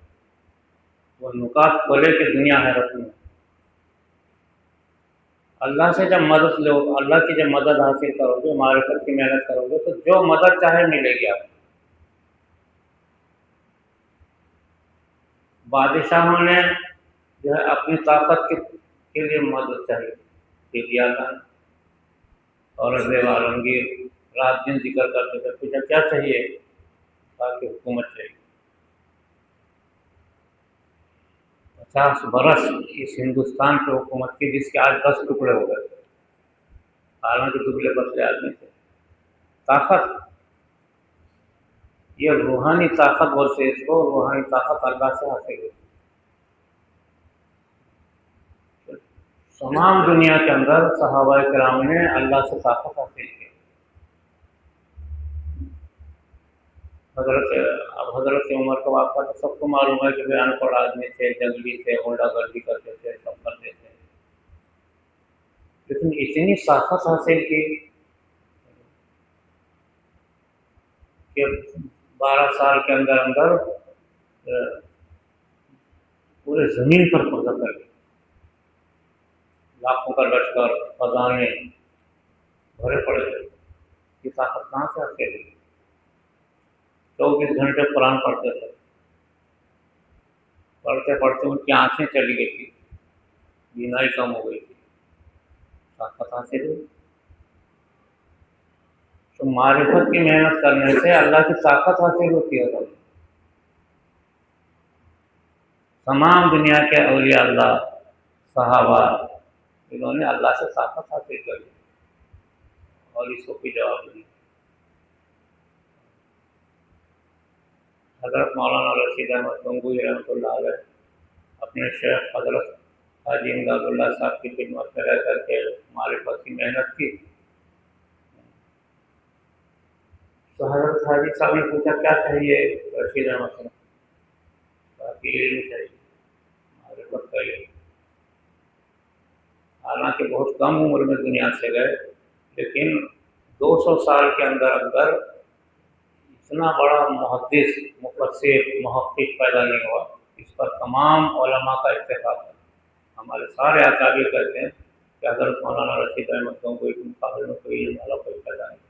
A: وہ نکات کھولے کہ دنیا حیرت میں. اللہ سے جب مدد لو، اللہ کی جب مدد حاصل کرو گے، معرفت کی محنت کرو گے تو جو مدد چاہے ملے گی آپ کو. بادشاہوں نے جو ہے اپنی طاقت کے لیے مدد چاہیے کہ دیا تھا. اور عالمگیر رات دن ذکر کرتے تھے، پوچھا کیا چاہیے؟ تاکہ حکومت چاہیے. 50 برس اس ہندوستان پہ حکومت کی جس کے آج 10 ٹکڑے ہو گئے، حالانکہ دبلے پتلے آدمی تھے. طاقت، یہ روحانی طاقت بولتے اس کو، روحانی طاقت اللہ سے حاصل ہوتی. تمام دنیا کے اندر صحابہ کرام نے اللہ سے طاقت حاصل کی. حضرت عمر کا واقعہ تو سب کو معلوم ہے کہ وہ ان پڑھ آدمی تھے، جنگلی تھے، ہونڈا گردی کرتے تھے، سب کرتے تھے، لیکن اتنی طاقت حاصل کی کہ 12 سال کے اندر اندر پورے زمین پر قبضہ کر گئے. لاکھوں کا لشکر، خزانے بھرے پڑے تھے. یہ طاقت کہاں سے حاصل ہوئی؟ 24 گھنٹے قرآن پڑھتے تھے، پڑھتے پڑھتے ان کی آنکھیں چلی گئی تھی، بینائی کم ہو گئی تھی. طاقت حاصل ہوئی. تو معرفت کی محنت کرنے سے اللہ کی طاقت حاصل ہوتی ہے. تمام دنیا کے اولیاء اللہ، صحابہ، انہوں نے اللہ سے طاقت حاصل کر لی اور اس کو کوئی جواب نہیں. حضرت مولانا رشید احمد گنگوئی رحمۃ اللہ علیہ اپنے شیخ حضرت حاجی امداد اللہ صاحب کی خدمت میں رہ کر کے معرفت کی محنت کی. تو حضرت حاجی صاحب نے پوچھا کیا چاہیے رشید احمد سے؟ باقی علم چاہیے، معرفت کا علم. حالانکہ بہت کم عمر میں دنیا سے گئے، لیکن 200 سال کے اندر اندر اتنا بڑا محدث، مفسر، محقق پیدا نہیں ہوا. اس پر تمام علماء کا اتفاق ہے. ہمارے سارے اکابر کہتے ہیں کہ حضرت مولانا رشید احمد گنگوئی کے مقابلے میں کوئی علم والا کوئی پیدا نہیں.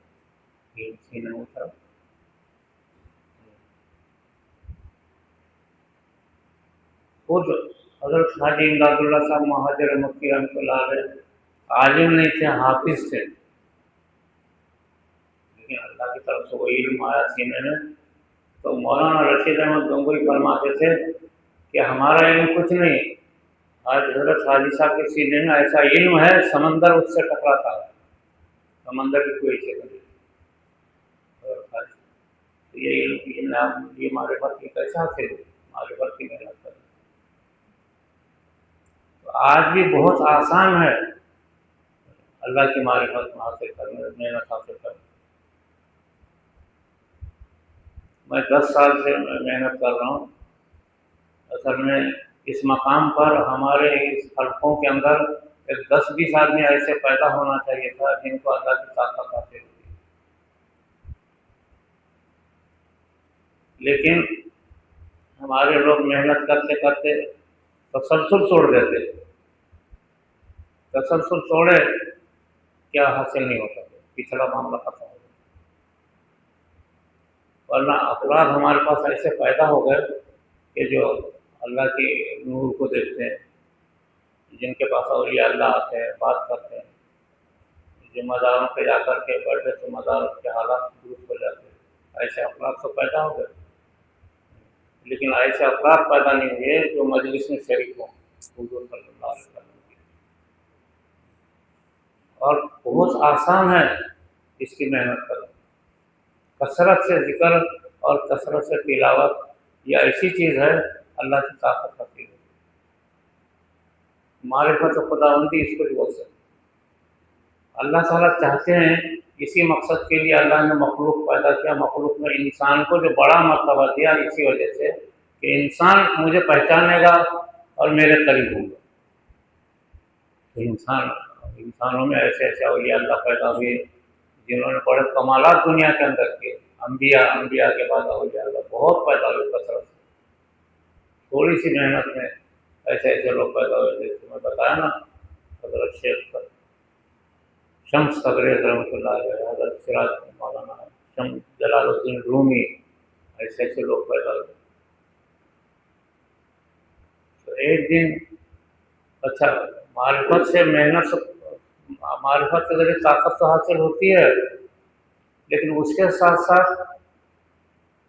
A: یہ سینہ اترا. خود حضرت حاجی امداد اللہ صاحب مہاجر مکی رحمۃ اللہ علیہ عالم نہیں تھے، حافظ تھے، لیکن اللہ کی طرف سے وہ علم آیا سینے میں. تو مولانا رشید احمد گنگوئی فرماتے تھے کہ ہمارا علم کچھ نہیں، آج حضرت حاجی صاحب کے سینے میں ایسا علم ہے سمندر اس سے ٹکراتا ہے، سمندر کی کوئی شکل نہیں. یہ علم، یہ معرفت کی کیسے حاصل ہوئی؟ معرفت کی محنت کریں. تو آج بھی بہت آسان ہے اللہ کی معرفت حاصل کرنا، محنت حاصل کرنا. میں 10 سال سے محنت کر رہا ہوں. اصل میں اس مقام پر ہمارے اس حلقوں کے اندر 10-20 آدمی ایسے پیدا ہونا چاہیے تھا جن کو اللہ کی طاقت حاصل ہوتی. لیکن ہمارے لوگ محنت کرتے کرتے تسلسل چھوڑ دیتے. تسلسل چھوڑے کیا حاصل نہیں ہوتا، پچھلا معاملہ ختم ہو گیا. ورنہ افراد ہمارے پاس ایسے پیدا ہو گئے کہ جو اللہ کے نور کو دیکھتے ہیں، جن کے پاس اولیاء اللہ آتے ہیں، بات کرتے ہیں، جو مزاروں پہ جا کر کے بیٹھے تو مزاروں کے حالات درست ہو جاتے ہیں. ایسے افراد تو پیدا ہو گئے، لیکن ایسے افراد پیدا نہیں ہوئے جو مجلس میں شریک ہوں حضور صلی اللہ علیہ وسلم کی. اور بہت آسان ہے اس کی محنت کرنا. کثرت سے ذکر اور کثرت سے تلاوت یہ ایسی چیز ہے اللہ کی طاقت ہوتی ہے. معرفت خداوندی اس کو بھی بول سکتے. اللہ تعالیٰ چاہتے ہیں، اسی مقصد کے لیے اللہ نے مخلوق پیدا کیا. مخلوق میں انسان کو جو بڑا مرتبہ دیا اسی وجہ سے کہ انسان مجھے پہچانے گا اور میرے قریب ہوگا. انسانوں میں ایسے ایسے اولیاء اللہ پیدا ہوئے جنہوں نے بڑے کمالات دنیا کے اندر کیے. انبیاء کے بعد اولیاء اللہ بہت پیدا ہوئے کثرت سے. تھوڑی سی محنت میں ایسے ایسے لوگ پیدا ہوئے. جیسے میں بتایا نا، حضرت شیخ شمس تبریز رحمۃ اللہ علیہ، حضرت سراج مولانا شمس جلال الدین رومی، ایسے ایسے لوگ پیدا ہوئے. تو ایک دن اچھا معرفت سے معرفت کے ذریعے طاقت تو حاصل ہوتی ہے، لیکن اس کے ساتھ ساتھ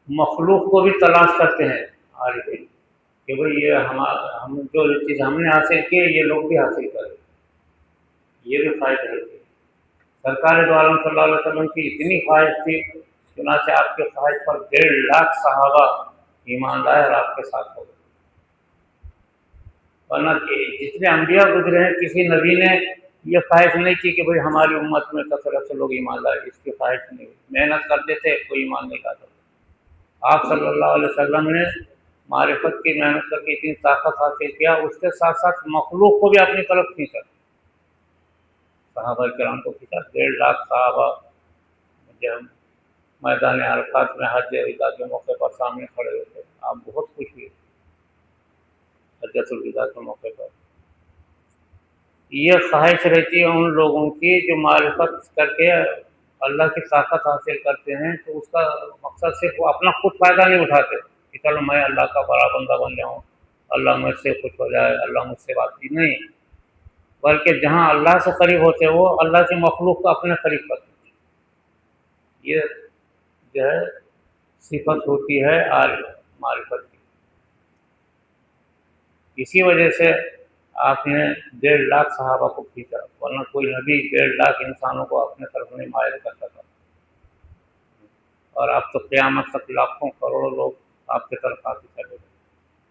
A: مخلوق کو بھی تلاش کرتے ہیں عارفین کہ بھئی یہ ہم جو چیز ہم نے حاصل کی ہے یہ لوگ بھی حاصل کریں. یہ بھی خواہش رہتی ہے. سرکار دو عالم صلی اللہ علیہ وسلم کی اتنی خواہش تھی، چنانچہ آپ کے خواہش پر 1.5 لاکھ صحابہ ایمان لائے اور آپ کے ساتھ ہو گئے. ورنہ کہ جتنے انبیاء گزرے ہیں کسی نبی نے یہ خواہش نہیں کی کہ بھئی ہماری امت میں کثرت سے لوگ ایمان لائے. اس کی خواہش نہیں. محنت کرتے تھے، کوئی ایمان نہیں لاتا. آپ صلی اللہ علیہ وسلم نے معرفت کی محنت کر کے اتنی طاقت حاصل کیا، اس کے ساتھ ساتھ مخلوق کو بھی اپنی طرف کھینچا. صحابہ کرام کو کھینچا. 1.5 لاکھ صحابہ جب میدان عرفات میں حج الوداع کے موقع پر سامنے کھڑے ہوئے تھے. آپ بہت خوش ہوئے حجۃ الوداع کے موقع پر. یہ خواہش رہتی ہے ان لوگوں کی جو معرفت کر کے اللہ کی طاقت حاصل کرتے ہیں، تو اس کا مقصد صرف وہ اپنا خود فائدہ نہیں اٹھاتے کہ چلو میں اللہ کا بڑا بندہ بن جاؤں، اللہ مجھ سے خوش ہو جائے، اللہ مجھ سے بات کی. نہیں، بلکہ جہاں اللہ سے قریب ہوتے وہ اللہ کی مخلوق کو اپنے قریب کرتے. یہ جو ہے صفت ہوتی ہے معرفت کی. اسی وجہ سے آپ نے 1.5 لاکھ صحابہ کو کھینچا، ورنہ کوئی نبی 1.5 لاکھ انسانوں کو اپنے طرف نہیں مائل کر سکتا. اور اب تو قیامت تک لاکھوں کروڑوں لوگ آپ کی طرف آتے چلے گئے.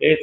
A: 1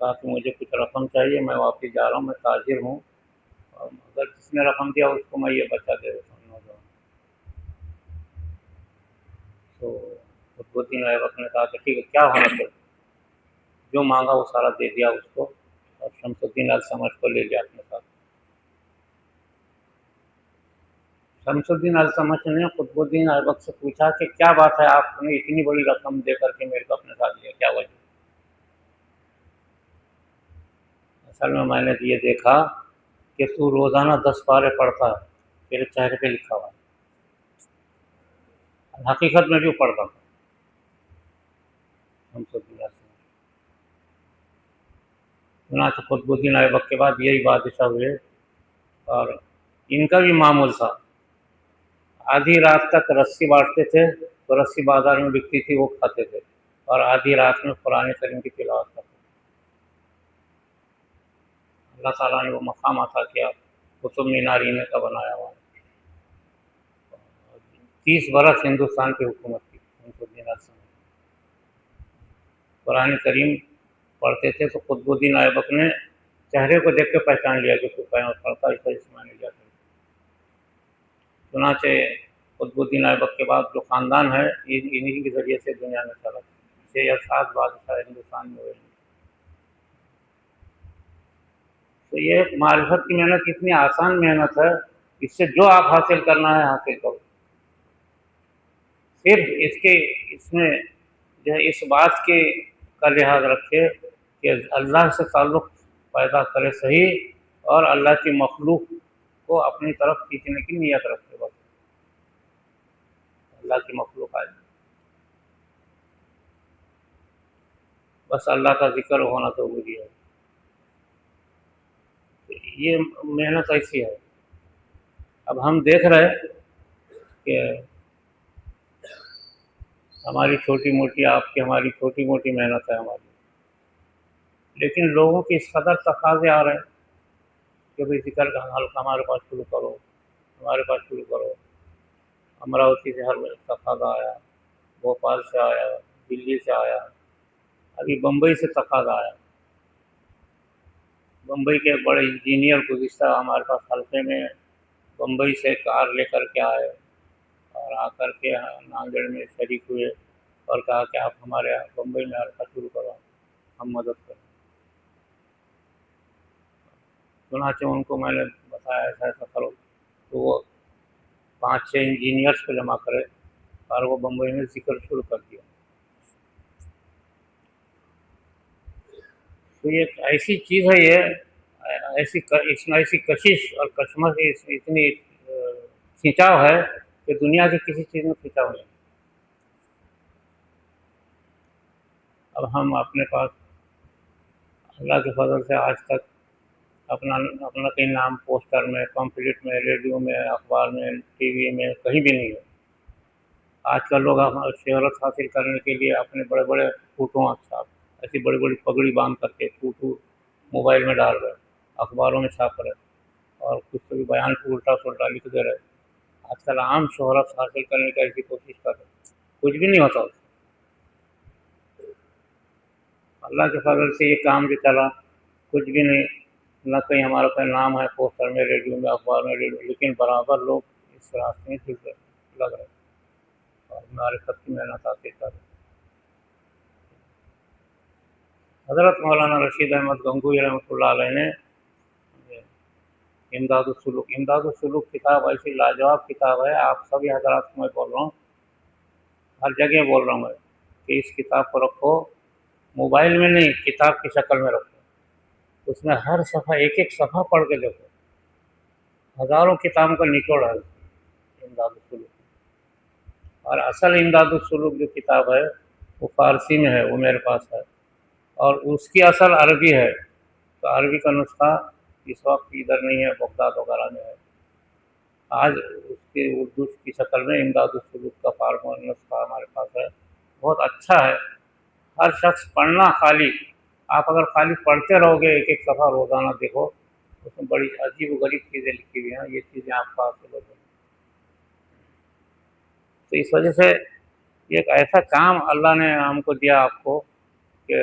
A: کہا کہ مجھے کچھ رقم چاہیے، میں واپس جا رہا ہوں، میں تاجر ہوں، اور اگر جس نے رقم دیا اس کو میں یہ بچہ دے دیتا ہوں نوجوان۔ تو قطب الدین ایبک نے کہا کہ ٹھیک ہے، کیا ہونا چاہیے؟ جو مانگا وہ سارا دے دیا اس کو، اور شمس الدین التمش کو لے لیا اپنے ساتھ۔ شمس الدین التمش نے قطب الدین ایبک سے پوچھا کہ کیا بات ہے، آپ نے اتنی بڑی رقم دے کر کے میرے کو اپنے ساتھ لیا، کیا وجہ؟ اصل میں نے یہ دیکھا کہ تو روزانہ 10 پارے پڑھتا ہے، تیرے چہرے پہ لکھا ہوا ہے۔ حقیقت میں بھی وہ پڑھتا تھا شمس الدین التمش۔ چنانچہ قطب الدین ایبک کے بعد یہی بادشاہ ہوئے، اور ان کا بھی معمول تھا، آدھی رات تک رسی بانٹتے تھے، تو رسی بازار میں بکتی تھی، وہ کھاتے تھے، اور آدھی رات میں قرآن کریم کی تلاوت کرتے تھے۔ اللہ تعالیٰ نے وہ مقام عطا کیا، قطب مینار انہیں کا بنایا ہوا ہے۔ 30 برس ہندوستان کی حکومت کی شمس الدین التمش۔ قرآن کریم پڑھتے تھے تو قطب الدین ایبک نے چہرے کو دیکھ کے پہچان لیا کہ تو پڑھتا اس وجہ سے میں نے لیا۔ چنانچہ قطب الدین ایبک کے بعد جو خاندان ہے، انہی کے ذریعے سے دنیا میں چلا، 6 یا 7 بادشاہ ہندوستان میں ہوئے۔ تو یہ معرفت کی محنت اتنی آسان محنت ہے، اس سے جو آپ حاصل کرنا ہے حاصل کرو۔ صرف اس میں جو ہے اس بات کا لحاظ رکھے کہ اللہ سے تعلق پیدا کرے صحیح، اور اللہ کی مخلوق کو اپنی طرف کھینچنے کی نیت رکھے، بس اللہ کی مخلوق آئے، بس اللہ کا ذکر ہونا ضروری ہے۔ یہ محنت ایسی ہے۔ اب ہم دیکھ رہے کہ ہماری چھوٹی موٹی، آپ کی ہماری چھوٹی موٹی محنت ہے ہماری، لیکن لوگوں کی اس قدر تقاضے آ رہے ہیں کہ بھائی ذکر کا حلقہ ہمارے پاس شروع کرو، ہمارے پاس شروع کرو۔ امراوتی سے ہر تقاضا آیا، بھوپال سے آیا، دلی سے آیا، ابھی بمبئی سے تقاضا آیا۔ بمبئی کے بڑے انجینئر گزشتہ ہمارے پاس حلقے میں بمبئی سے کار لے کر کے آئے، اور آ کر کے ناندیڑ میں شریک ہوئے، اور کہا کہ آپ ہمارے بمبئی میں حلقہ شروع کرو، ہم مدد کریں۔ چنانچہ ان کو میں نے بتایا ایسا ایسا کرو، تو وہ 5-6 انجینئرس کو جمع کرے، اور وہ بمبئی میں ذکر شروع کر دیا۔ تو یہ ایک ایسی چیز ہے، یہ اس میں ایسی کشش اور کشمکش، اتنی کھینچاؤ ہے کہ دنیا کی کسی چیز میں کھینچاؤ نہیں۔ اب ہم اپنے پاس اللہ کے فضل سے آج تک اپنا کہیں نام پوسٹر میں، پمفلٹ میں، ریڈیو میں، اخبار میں، ٹی وی میں کہیں بھی نہیں ہے۔ آج کل لوگ شہرت حاصل کرنے کے لیے اپنے بڑے بڑے فوٹو، ایسی بڑی بڑی پگڑی باندھ کر کے فوٹو موبائل میں ڈال رہے، اخباروں میں چھاپ رہے، اور کچھ تو بھی بیان کو الٹا پلٹا لکھ دے رہے۔ آج کل عام شہرت حاصل کرنے کی ایسی کوشش کر رہے، کچھ بھی نہیں ہوتا۔ اللہ کے فضل سے یہ کام جو چلا، کچھ بھی نہیں، نہ کہیں ہمارا کوئی نام ہے پوسٹر میں، ریڈیو میں، اخبار میں، لیکن برابر لوگ اس راستے میں لگ رہے، اور ہمارے سب کی محنت حاصل کر رہے۔ حضرت مولانا رشید احمد گنگوئی رحمۃ اللہ علیہ نے امداد السلوک کتاب ایسی لاجواب کتاب ہے، آپ سبھی حضرات کو میں بول رہا ہوں، ہر جگہ بول رہا ہوں میں کہ اس کتاب کو رکھو، موبائل میں نہیں، کتاب کی شکل میں رکھو، اس میں ہر صفحہ، ایک ایک صفحہ پڑھ کے دیکھو، ہزاروں کتابوں کا نچوڑ ہے امداد السلوک۔ اور اصل امداد السلوک جو کتاب ہے وہ فارسی میں ہے، وہ میرے پاس ہے، اور اس کی اصل عربی ہے، تو عربی کا نسخہ اس وقت ادھر نہیں ہے، بغداد وغیرہ میں ہے۔ آج اس کی اردو کی شکل میں امداد السلوک کا فارمول نسخہ ہمارے پاس ہے، بہت اچھا ہے۔ ہر شخص پڑھنا، خالی آپ اگر خالی پڑھتے رہو گے، ایک ایک صفحہ روزانہ دیکھو، اس میں بڑی عجیب و غریب چیزیں لکھی ہوئی ہیں، یہ چیزیں آپ کو حاصل ہو جائیں۔ تو اس وجہ سے ایک ایسا کام اللہ نے ہم کو دیا، آپ کو، کہ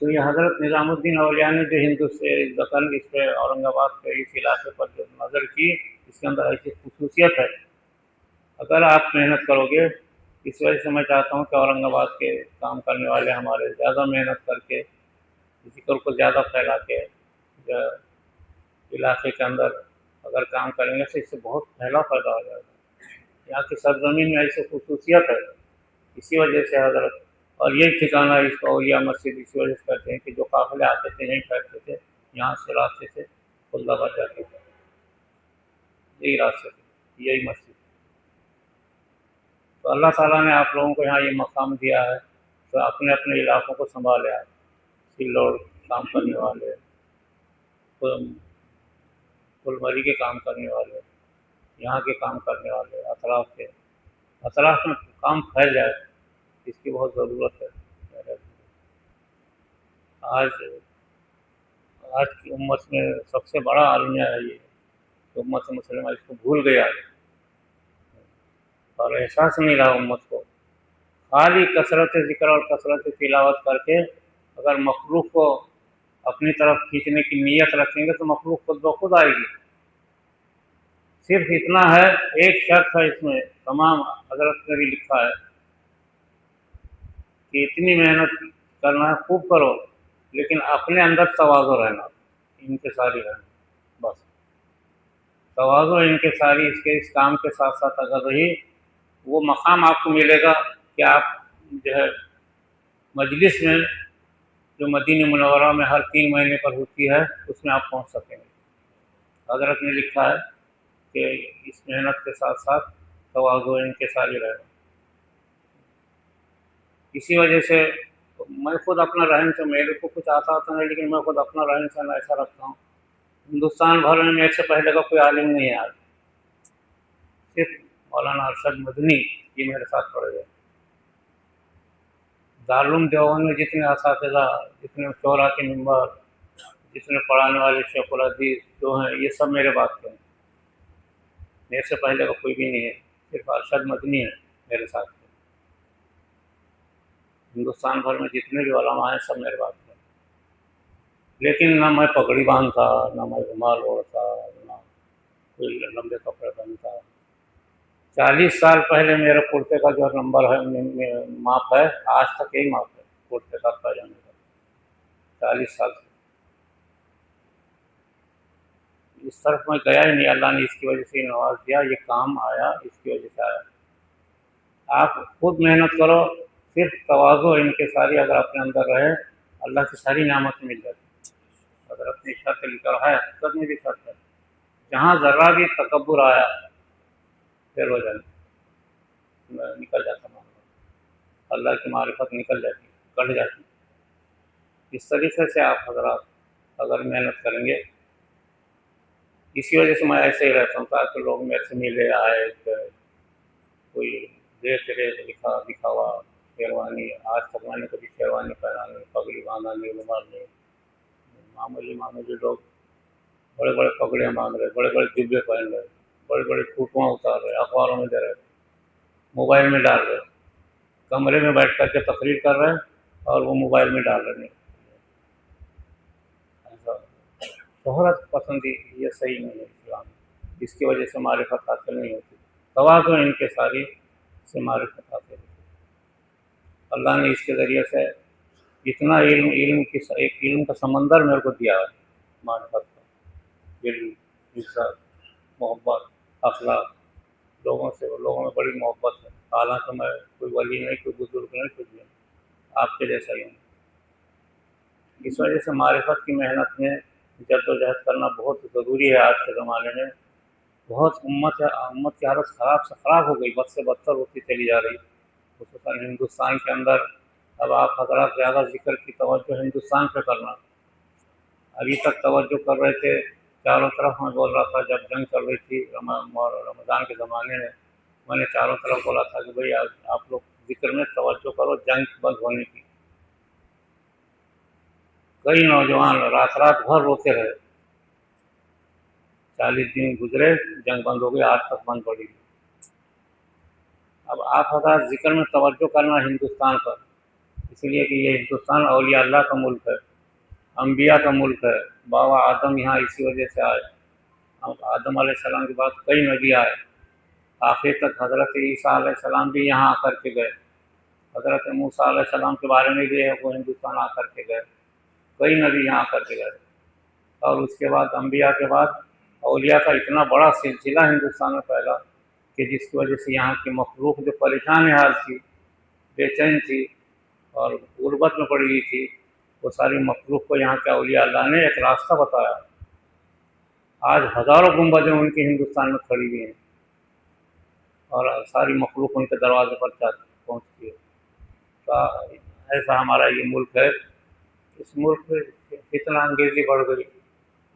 A: تو یہ حضرت نظام الدین اولیاء نے جو ہندو سے دکن اس پہ اورنگ آباد کے اس علاقے پر جو نظر کی، اس کے اندر ایسی خصوصیت ہے، اگر آپ محنت کرو گے، اس وجہ سے میں چاہتا ہوں کہ اورنگ آباد کے کام کرنے والے ہمارے زیادہ محنت کر کے ذکر کو زیادہ پھیلا کے علاقے کے اندر اگر کام کریں گے تو اس سے بہت پھیلا پیدا ہو جائے گا۔ یہاں کی سرزمین میں ایسی خصوصیت ہے، اسی وجہ سے حضرت، اور یہی ٹھکانہ اس کو اولیاء مسجد اسی وجہ سے کہتے ہیں کہ جو قافلے آتے تھے یہیں بیٹھتے تھے، یہاں سے راستے سے خود آباد جاتے تھے، یہی راستے تھے، یہی مسجد۔ تو اللہ تعالیٰ نے آپ لوگوں کو یہاں یہ مقام دیا ہے، تو اپنے اپنے علاقوں کو سنبھالے آپ، سلوڑ کام کرنے والے، پھلمری کے کام کرنے والے، یہاں کے کام کرنے والے، اطراف میں کام پھیل جائے، اس کی بہت ضرورت ہے۔ آج کی امت میں سب سے بڑا عالمیہ ہے یہ کہ امت مسلمہ اس کو بھول گیا ہے اور احساس نہیں رہا امت کو۔ خالی کثرت ذکر اور کثرت تلاوت کر کے اگر مخلوق کو اپنی طرف کھینچنے کی نیت رکھیں گے تو مخلوق خود بخود آئے گی۔ صرف اتنا ہے، ایک شرط ہے اس میں، تمام حضرت نے بھی لکھا ہے کہ اتنی محنت کرنا ہے، خوب کرو، لیکن اپنے اندر تواضع رہنا، انکساری رہنا، بس تواضع انکساری اس کام کے ساتھ ساتھ اگر رہی، وہ مقام آپ کو ملے گا کہ آپ جو ہے مجلس میں جو مدینہ منورہ میں ہر 3 مہینے پر ہوتی ہے اس میں آپ پہنچ سکیں گے۔ حضرت نے لکھا ہے کہ اس محنت کے ساتھ ساتھ تواضع انکساری رہنا۔ اسی وجہ سے میں خود اپنا رہن سہن، میرے کو کچھ آتا نہیں، لیکن میں خود اپنا رہن سہن ایسا رکھتا ہوں، ہندوستان بھر میں میرے سے پہلے کا کوئی عالم نہیں ہے آج، صرف مولانا ارشد مدنی یہ میرے ساتھ پڑھ گئے۔ دارالعلوم دیوبند میں جتنے اساتذہ، جتنے شعراء کے ممبر، جتنے پڑھانے والے شیخ الحدیث جو ہیں، یہ سب میرے بات کے ہیں، میرے سے پہلے کا کوئی بھی نہیں ہے، صرف ارشد مدنی ہے میرے ساتھ۔ ہندوستان بھر میں جتنے بھی علماء ہیں سب میرے بات کے ہیں، لیکن نہ میں پگڑی باندھتا، نہ میں رومال اوڑھتا، نہ کوئی لمبے کپڑے پہنتا۔ 40 سال پہلے میرے کرتے کا جو نمبر ہے، ماپ ہے، آج تک یہی ماپ ہے کرتے کا پاجامے کا، 40 سال سے اس طرف میں گیا ہی نہیں۔ اللہ نے اس کی وجہ سے نواز دیا، یہ کام آیا اس کی وجہ سے آیا۔ آپ خود محنت کرو، صرف تواضع انکساری اگر اپنے اندر رہے، اللہ کی ساری نعمت مل جاتی۔ اگر اپنی شرط لکھا ہے، حقیقت میں بھی شرط ہے، جہاں ذرہ بھی تکبر آیا پھر ہو جانا، نکل جاتا معاملہ، اللہ کی معرفت نکل جاتی، کٹ جاتی۔ اس طریقے سے آپ حضرات اگر محنت کریں گے، اسی وجہ سے میں ایسے ہی رہتا ہوں تاکہ لوگ میرے سے ملے آئے، کوئی دیکھ دکھاوا شیروانی، آج تک میں نے کبھی شیروانی پہنا نہیں، پگڑی باندھا نہیں، رومال نہیں، معمولی لوگ بڑے بڑے پگڑیاں باندھ رہے، بڑے بڑے جبے پہن رہے، بڑے بڑے فوٹوਆਂ اتار رہے، اخباروں میں دے رہے، موبائل میں ڈال رہے، کمرے میں بیٹھ کر کے تقریر کر رہے اور وہ موبائل میں ڈال رہے۔ ایسا شہرت پسندی یہ صحیح نہیں ہے اسلام میں، اس کی وجہ سے معرفت حاصل نہیں ہوتی۔ تواضع انکساری سے معرفت حاصل ہوتی۔ اللہ نے اس کے ذریعے سے اتنا ایک علم کا سمندر میرے کو دیا ہے، معرفت کا، علم، عزت، محبت، اخلاق، لوگوں میں بڑی محبت ہے، حالانکہ میں کوئی ولی نہیں، کوئی بزرگ نہیں، کچھ نہیں، آپ کے جیسا ہی ہوں۔ اس وجہ سے معرفت کی محنت میں جد و جہد کرنا بہت ضروری ہے۔ آج کے زمانے میں بہت امت کی حالت خراب سے خراب ہو گئی، بد سے بدتر ہوتی چلی جا رہی، خصوصاً ہندوستان کے اندر۔ اب آپ حضرات زیادہ ذکر کی توجہ ہندوستان پہ کرنا، ابھی تک توجہ کر رہے تھے چاروں طرف۔ میں بول رہا تھا جب جنگ چل رہی تھی رمضان کے زمانے میں نے چاروں طرف بولا تھا کہ بھئی آپ لوگ ذکر میں توجہ کرو، جنگ بند ہونے کی۔ کئی نوجوان رات بھر روتے رہے، 40 دن گزرے، جنگ بند ہو گئی، آج تک بند پڑی۔ اب آپ حضرات ذکر میں توجہ کرنا ہندوستان پر، اس لیے کہ یہ ہندوستان اولیاء اللہ کا ملک ہے، انبیاء کا ملک ہے۔ بابا آدم یہاں اسی وجہ سے آئے، آدم علیہ السلام کے بعد کئی نبی آئے، آخر تک حضرت عیسیٰ علیہ السلام بھی یہاں آ کر کے گئے، حضرت موسیٰ علیہ السلام کے بارے میں بھی ہے وہ ہندوستان آ کر کے گئے، کئی نبی یہاں آ کر کے گئے، اور اس کے بعد انبیاء کے بعد اولیاء کا اتنا بڑا سلسلہ ہندوستان میں پھیلا کہ جس کی وجہ سے یہاں کی مخلوق جو پریشان حال تھی، بے چین تھی اور غربت میں پڑی ہوئی تھی، وہ ساری مخلوق کو یہاں کے اولیاء اللہ نے ایک راستہ بتایا۔ آج ہزاروں گنبدیں ان کی ہندوستان میں کھڑی ہوئی ہیں اور ساری مخلوق ان کے دروازے پر پہنچتی ہے۔ تو ایسا ہمارا یہ ملک ہے، اس ملک میں فتنہ انگیزی بڑھ گئی،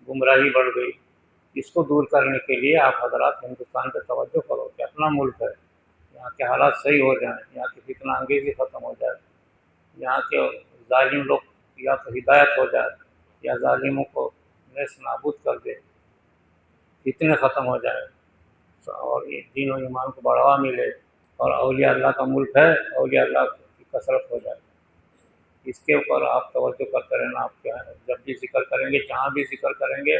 A: گمراہی بڑھ گئی، اس کو دور کرنے کے لیے آپ حضرات ہندوستان پہ توجہ کرو کہ اپنا ملک ہے، یہاں کے حالات صحیح ہو جائیں، یہاں کی فتنہ انگیزی ختم ہو جائے، یہاں کے ظالم لوگ یا تو ہدایت ہو جائے یا ظالموں کو نیست نابود کر دے، فتنے ختم ہو جائے اور یہ دین و ایمان کو بڑھاوا ملے اور اولیاء اللہ کا ملک ہے، اولیاء اللہ کی کثرت ہو جائے۔ اس کے اوپر آپ توجہ کرتے رہنا، آپ کیا ہے جب بھی ذکر کریں گے، جہاں بھی ذکر کریں گے،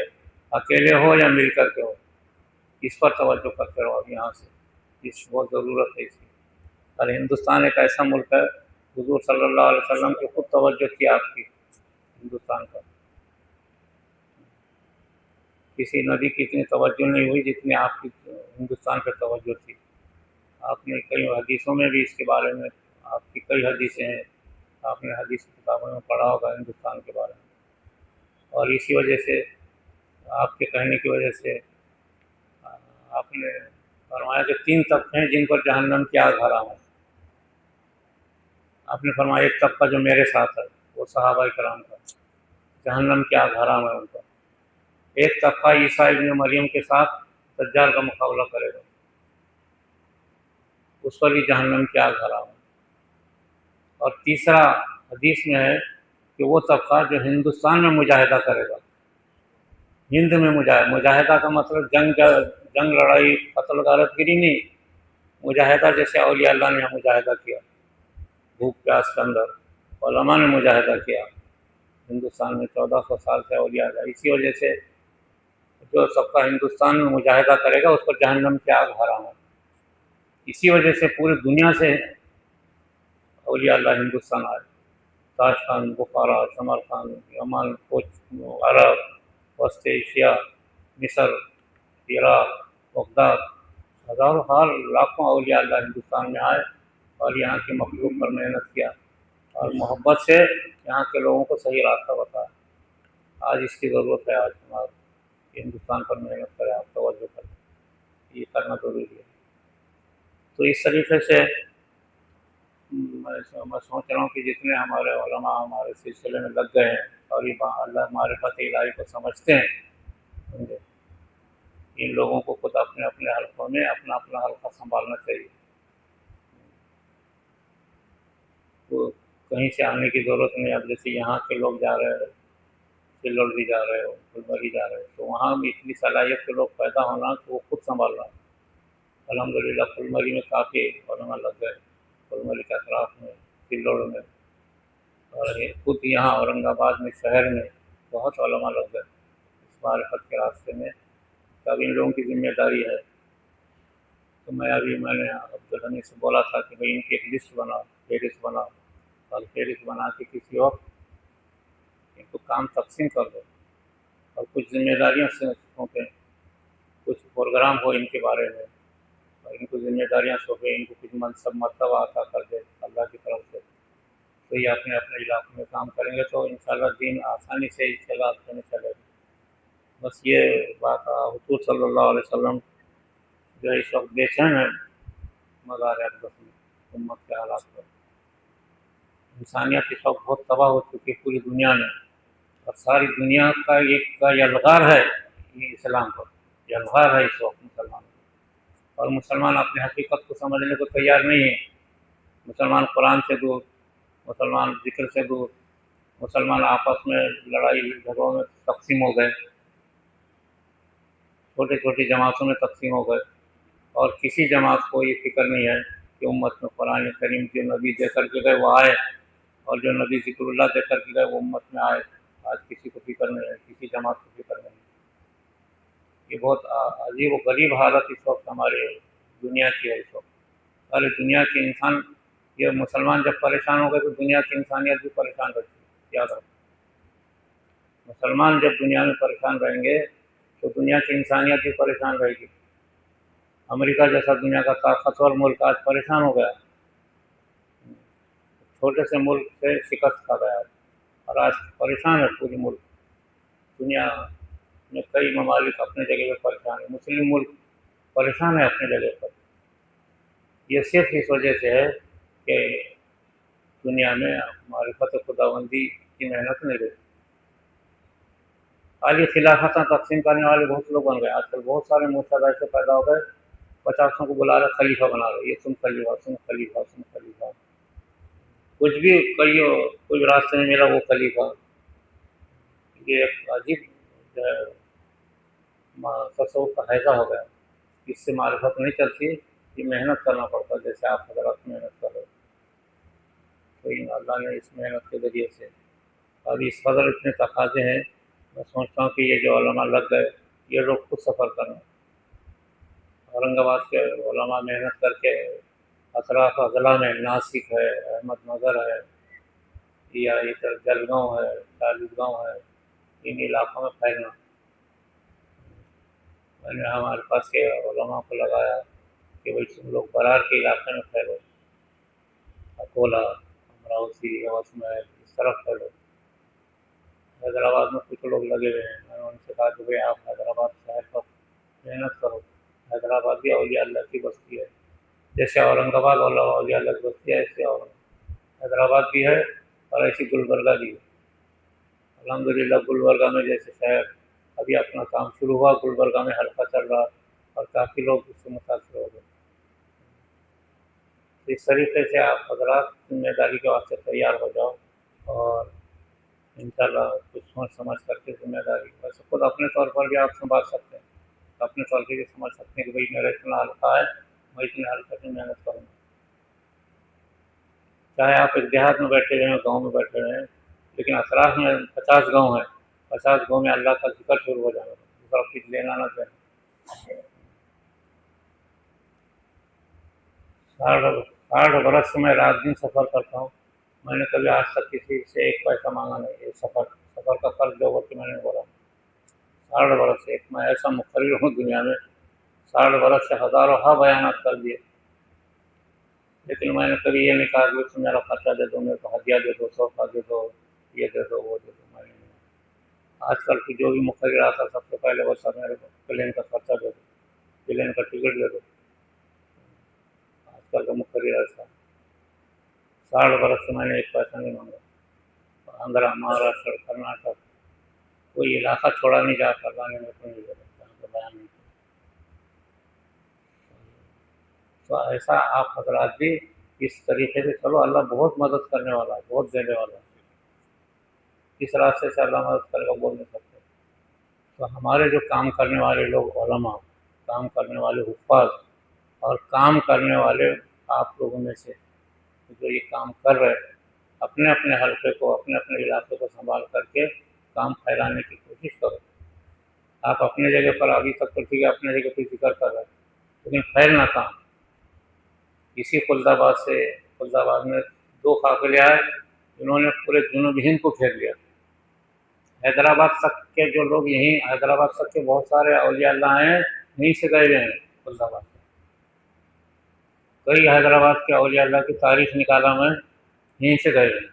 A: اکیلے ہو یا مل کر کے ہو، اس پر توجہ کرتے رہو۔ اب یہاں سے اس بہت ضرورت ہے اس کی، اور ہندوستان ایک ایسا ملک ہے، حضور صلی اللہ علیہ وسلم کی خود توجہ تھی آپ کی ہندوستان پر، کسی نبی کی اتنی توجہ نہیں ہوئی جتنی آپ کی ہندوستان پہ توجہ تھی۔ آپ نے کئی حدیثوں میں بھی اس کے بارے میں، آپ کی کئی حدیثیں ہیں، آپ نے حدیث کی کتابوں میں پڑھا ہوگا ہندوستان کے بارے میں، اور اسی وجہ سے آپ کے کہنے کی وجہ سے آپ نے فرمایا کہ 3 طبقے ہیں جن پر جہنم کی آگ حرام ہے۔ آپ نے فرمایا ایک طبقہ جو میرے ساتھ ہے وہ صحابہ کرام کا، جہنم کی آگ حرام ہے ان پر۔ ایک طبقہ عیسیٰ ابن مریم کے ساتھ دجال کا مقابلہ کرے گا، اس پر بھی جہنم کی آگ حرام ہے۔ اور تیسرا حدیث میں ہے کہ وہ طبقہ جو ہندوستان میں مجاہدہ کرے گا، ہند میں مجاہدہ کا مطلب جنگ لڑائی قتل غارت گری نہیں، مجاہدہ جیسے اولیاء اللہ نے مجاہدہ کیا بھوک پیاس کے اندر، علماء نے مجاہدہ کیا ہندوستان میں 1400 سال سے اولیاء اللہ، اسی وجہ سے جو طبقہ ہندوستان میں مجاہدہ کرے گا اس پر جہنم کی آگ حرام ہے۔ اسی وجہ سے پوری دنیا سے اولیاء اللہ ہندوستان آئے، تاشقند، بخارا، سمرقند، یمن، عرب، وسط ایشیا، مصر، عراق، بغداد، ہزاروں لاکھوں اولیاء اللہ ہندوستان میں آئے اور یہاں کی مخلوق پر محنت کیا اور محبت سے یہاں کے لوگوں کو صحیح راستہ بتایا۔ آج اس کی ضرورت ہے، آج ہمارے ہندوستان پر محنت کریں، آپ توجہ کریں، یہ کرنا ضروری ہے۔ تو اس طریقے سے میں سوچ رہا ہوں کہ جتنے ہمارے علماء ہمارے سلسلے میں لگ گئے ہیں اور یہ اللہ معرفت الہی کو سمجھتے ہیں، ان لوگوں کو خود اپنے اپنے حلقوں میں اپنا اپنا حلقہ سنبھالنا چاہیے، تو کہیں سے آنے کی ضرورت نہیں۔ اب جیسے یہاں کے لوگ جا رہے ہیں، سلوڑ بھی جا رہے ہو، پھلمری جا رہے ہو، تو وہاں بھی اتنی صلاحیت کے لوگ پیدا ہونا تو وہ خود سنبھال رہا ہے۔ الحمدللہ پھلمری میں کافی علماء لگ گئے، پھلمری کے اطراف میں، سلوڑ میں، اور خود یہاں اورنگ آباد میں شہر میں بہت علماء لگ گئے اس معرفت کے راستے میں۔ تب ان لوگوں کی ذمہ داری ہے، تو میں نے عبدالغنی سے بولا تھا کہ بھائی ان کی ایک لسٹ بناؤ، فہرست بناؤ، اور فہرست بنا کے کسی وقت ان کو کام تقسیم کر دو اور کچھ ذمہ داریاں سے سونپیں، کچھ پروگرام ہو ان کے بارے میں اور ان کو ذمہ داریاں سونپیں، ان کو کچھ منصب مرتبہ عطا کر دے اللہ کی طرف سے، تو یہ اپنے اپنے علاقے میں کام کریں گے تو انشاءاللہ دین آسانی سے چلے گا۔ بس یہ بات حضور صلی اللہ علیہ وسلم جو اس وقت بے چین ہے مزار اقدس میں امت کے حالات پر، انسانیت اس وقت بہت تباہ ہو چکی ہے پوری دنیا میں، اور ساری دنیا کا ایک یلغار ہے یہ اسلام پر، یلغار ہے اس وقت مسلمان، اور مسلمان اپنی حقیقت کو سمجھنے کو تیار نہیں ہے۔ مسلمان قرآن سے دور، مسلمان ذکر سے دور، مسلمان آپس میں لڑائی جھگڑوں میں تقسیم ہو گئے، چھوٹی چھوٹی جماعتوں میں تقسیم ہو گئے، اور کسی جماعت کو یہ فکر نہیں ہے کہ امت میں قرآن کریم کے نبی دے کر کے گئے وہ آئے اور جو نبی ذکر اللہ دے کر کے گئے وہ امت میں آئے، آج کسی کو فکر نہیں ہے، کسی جماعت کو فکر نہیں ہے۔ یہ بہت عجیب و غریب حالت اس وقت ہمارے دنیا کی ہے۔ اس وقت سارے دنیا کے انسان، یہ مسلمان جب پریشان ہو گئے تو دنیا کی انسانیت بھی پریشان رہتی ہے، یاد رکھو۔ مسلمان جب دنیا میں پریشان رہیں گے تو دنیا کی انسانیت بھی پریشان رہے گی۔ امریکہ جیسا دنیا کا طاقتور ملک آج پریشان ہو گیا، چھوٹے سے ملک سے شکست کھا گیا اور آج پریشان ہے پوری ملک۔ دنیا میں کئی ممالک اپنے جگہ پہ پریشان ہے، مسلم ملک پریشان ہے اپنے جگہ پر۔ یہ صرف اس وجہ سے ہے کہ دنیا میں معرفت خداوندی کی محنت نہیں رہتی۔ آج یہ خلافتیں تقسیم کرنے والے بہت لوگ بن گئے، آج کل بہت سارے مرتد ایسے پیدا ہو گئے، 50 کو بلا رہے خلیفہ بنا رہے، یہ تم خلیفہ، تم خلیفہ، تم خلیفہ، کچھ بھی کچھ راستے میں ملا وہ خلیفہ۔ یہ ایک عجیب جو ہے تصوف کا حیضہ ہو گیا، اس سے معرفت نہیں چلتی، یہ محنت کرنا پڑتا ہے، جیسے آپ حضرات محنت کر رہے، تو اللہ نے اس محنت کے ذریعے سے ابھی اس قدر اتنے تقاضے ہیں، میں سمجھتا ہوں کہ یہ جو علماء لگ گئے یہ لوگ خود سفر کریں۔ اورنگ آباد کے علماء محنت کر کے اطراف اضلاع میں ناسک ہے، احمد نگر ہے، یا ادھر جلگاؤں ہے، چالیس گاؤں ہے، ان علاقوں میں پھیلنا۔ میں نے ہمارے پاس کے علماء کو لگایا کہ بھائی تم لوگ برار کے علاقے میں پھیلو، اکولا، امراوتی، یوسمل، اس طرف پھیلو۔ حیدرآباد میں کچھ لوگ لگے ہوئے ہیں، میں نے ان سے کہا کہ بھائی آپ حیدرآباد شہر پر محنت کرو، حیدرآباد بھی اولیاء اللہ کی بستی ہے، جیسے اورنگ آباد اولیاء اللہ کی بستی ہے، ایسے حیدرآباد بھی ہے، اور ایسی گلبرگہ بھی ہے۔ الحمدللہ گلبرگہ میں جیسے شہر ابھی اپنا کام شروع ہوا، گلبرگہ میں حلقہ چل رہا اور کافی لوگ اس سے متاثر ہو گئے۔ اس طریقے سے آپ حضرات ذمہ داری کے واسطے تیار ہو جاؤ، اور انشاءاللہ کچھ سوچ سمجھ کر کے ذمہ داری، ویسے خود اپنے طور پر بھی آپ سنبھال سکتے ہیں، اپنے طور پر بھی سمجھ سکتے ہیں کہ بھائی میرا اتنا حلقہ ہے، میں اتنے حلقے سے محنت کروں گا۔ چاہے آپ ایک دیہات میں بیٹھے رہیں، گاؤں میں بیٹھے رہیں، لیکن اطراف میں 50 گاؤں ہیں، 50 گاؤں میں اللہ کا ذکر شروع ہو جانا، دوسرا کچھ لینا نہ دینا۔ 60 برس سے میں رات دن سفر کرتا ہوں، میں نے کبھی آج تک کسی سے ایک پیسہ مانگا نہیں۔ یہ سفر کا قرض جو کہ میں نے بولا 60 برس سے ایک میں ایسا مقرر ہوں دنیا میں، 60 برس سے ہزاروں بیانات کر دیے، لیکن میں نے کبھی یہ نہیں کہا کہ تم میرا خرچہ دے دو، میرے کو ہدیہ دے دو، تحفہ دے دو، یہ دے دو، وہ دے دو، میں نے نہیں۔ آج کل کی جو بھی مقرر آتا سب سے پہلے وہ سب میرے کو پلین کا خرچہ دے دو، پلین کا ٹکٹ دے دو۔ آج کل کا مقرر ایسا 60 برس سے میں نے ایک پیسہ نہیں مانگا۔ آندھرا، مہاراشٹر، کرناٹک، کوئی علاقہ چھوڑا نہیں جا کر اللہ نے میرے کو نہیں دے سکتا، ہم کو بیان نہیں کیا۔ تو ایسا آپ حضرات بھی اس طریقے سے چلو، اللہ بہت مدد کرنے والا ہے، بہت دینے والا ہے۔ کس راستے سے اللہ مدد کرے گا بول نہیں سکتے۔ تو ہمارے جو کام کرنے والے لوگ علماء، کام کرنے والے حفاظ، اور کام کرنے والے آپ لوگوں میں سے جو یہ کام کر رہے ہیں، اپنے اپنے حلقے کو، اپنے اپنے علاقے کو سنبھال کر کے کام پھیلانے کی کوشش کرو۔ آپ اپنے جگہ پر ابھی تک تو ٹھیک ہے، اپنے جگہ پہ ذکر کر رہے ہیں، لیکن پھیلنا کام۔ اسی خلد آباد میں 2 قافلے آئے جنہوں نے پورے جنوب ہند کو گھیر لیا۔ حیدرآباد تک کے جو لوگ یہیں، حیدرآباد تک کے بہت سارے اولیاء اللہ ہیں، یہیں سے گئے ہوئے ہیں خلد آباد سے۔ کئی حیدرآباد کے اولیاء اللہ کی تاریخ نکالا میں، یہیں سے گئے ہوئے ہیں،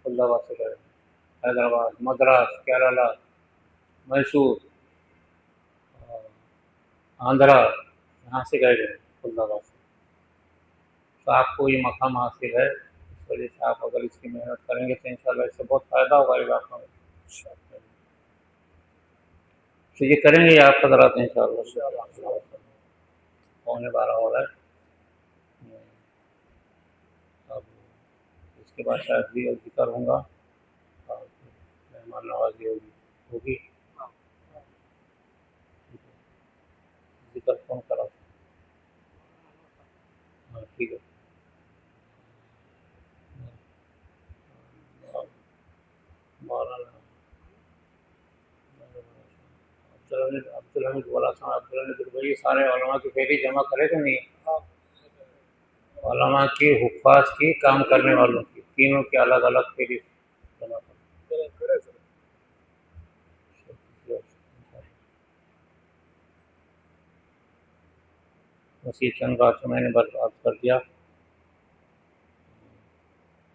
A: خلد آباد سے گئے ہوئے ہیں۔ حیدرآباد، مدراس، کیرلا، میسور، آندھرا، یہاں سے گئے ہوئے ہیں خلد آباد سے۔ تو آپ کو یہ مقام حاصل ہے، اس وجہ سے آپ اگر اس کی محنت کریں گے تو انشاءاللہ اس سے بہت فائدہ ہوگا علاقوں میں۔ تو یہ کریں گے آپ حضرات انشاءاللہ۔ پونے 12 ہو رہا ہے، اب اس کے بعد شاید بھی ذکر ہوں گا اور مہمان نوازی ہوگی۔ ذکر کون کرا؟ ہاں ٹھیک ہے۔ کچھ بولا تھا عبداللہ نے بھائی یہ سارے علماء کی پہلی جمع کرے تو نہیں؟ علماء کی، حفاظ کی، کام کرنے والوں کی، تینوں کی الگ الگ پہلی جمع کرے. اسی چند باتوں میں نے برباد کر دیا.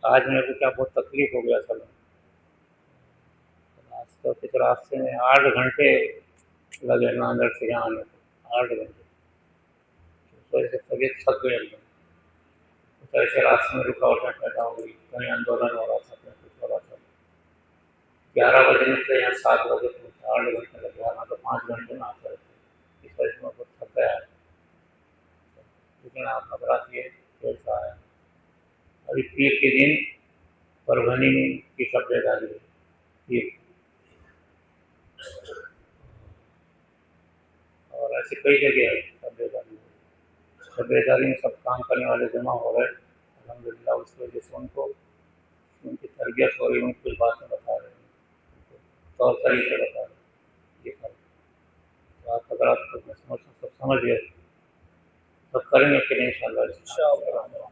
A: آج میرے کو کیا بہت تکلیف ہو گیا اصل میں. اس راستے میں 8 گھنٹے لگے ناندیڑ سے یہاں آنے کو، 8 گھنٹے. اس وجہ سے طبیعت تھک گئی ایک دم. ایسے راستے میں رکاوٹیں پیدا ہو گئی، کہیں آندولن ہو رہا تھا، کہیں کچھ ہو رہا تھا. 11 بجے نکلے یہاں 7 بجے پہنچے، 8 گھنٹے لگے، آنا تو 5 گھنٹے میں آتے رہتے. اس وجہ سے میں بہت تھک گیا ہے. لیکن آپ خبرات یہ کیسا ہے. ابھی پیر کے دن پربھنی کی شب بیداری ہے. پیر اور ایسے کئی جگہ ہے شب بیداری. شب بیداری میں سب کام کرنے والے جمع ہو رہے. الحمدللہ اس کی وجہ سے ان کو ان کی تربیت ہو رہی، ان کی باتیں بتا رہے ہیں، طور طریقے بتا رہے ہیں. یہ کر تو آپ حضرات کو میں سب سمجھ گئے، سب کریں گے پھر انشاءاللہ.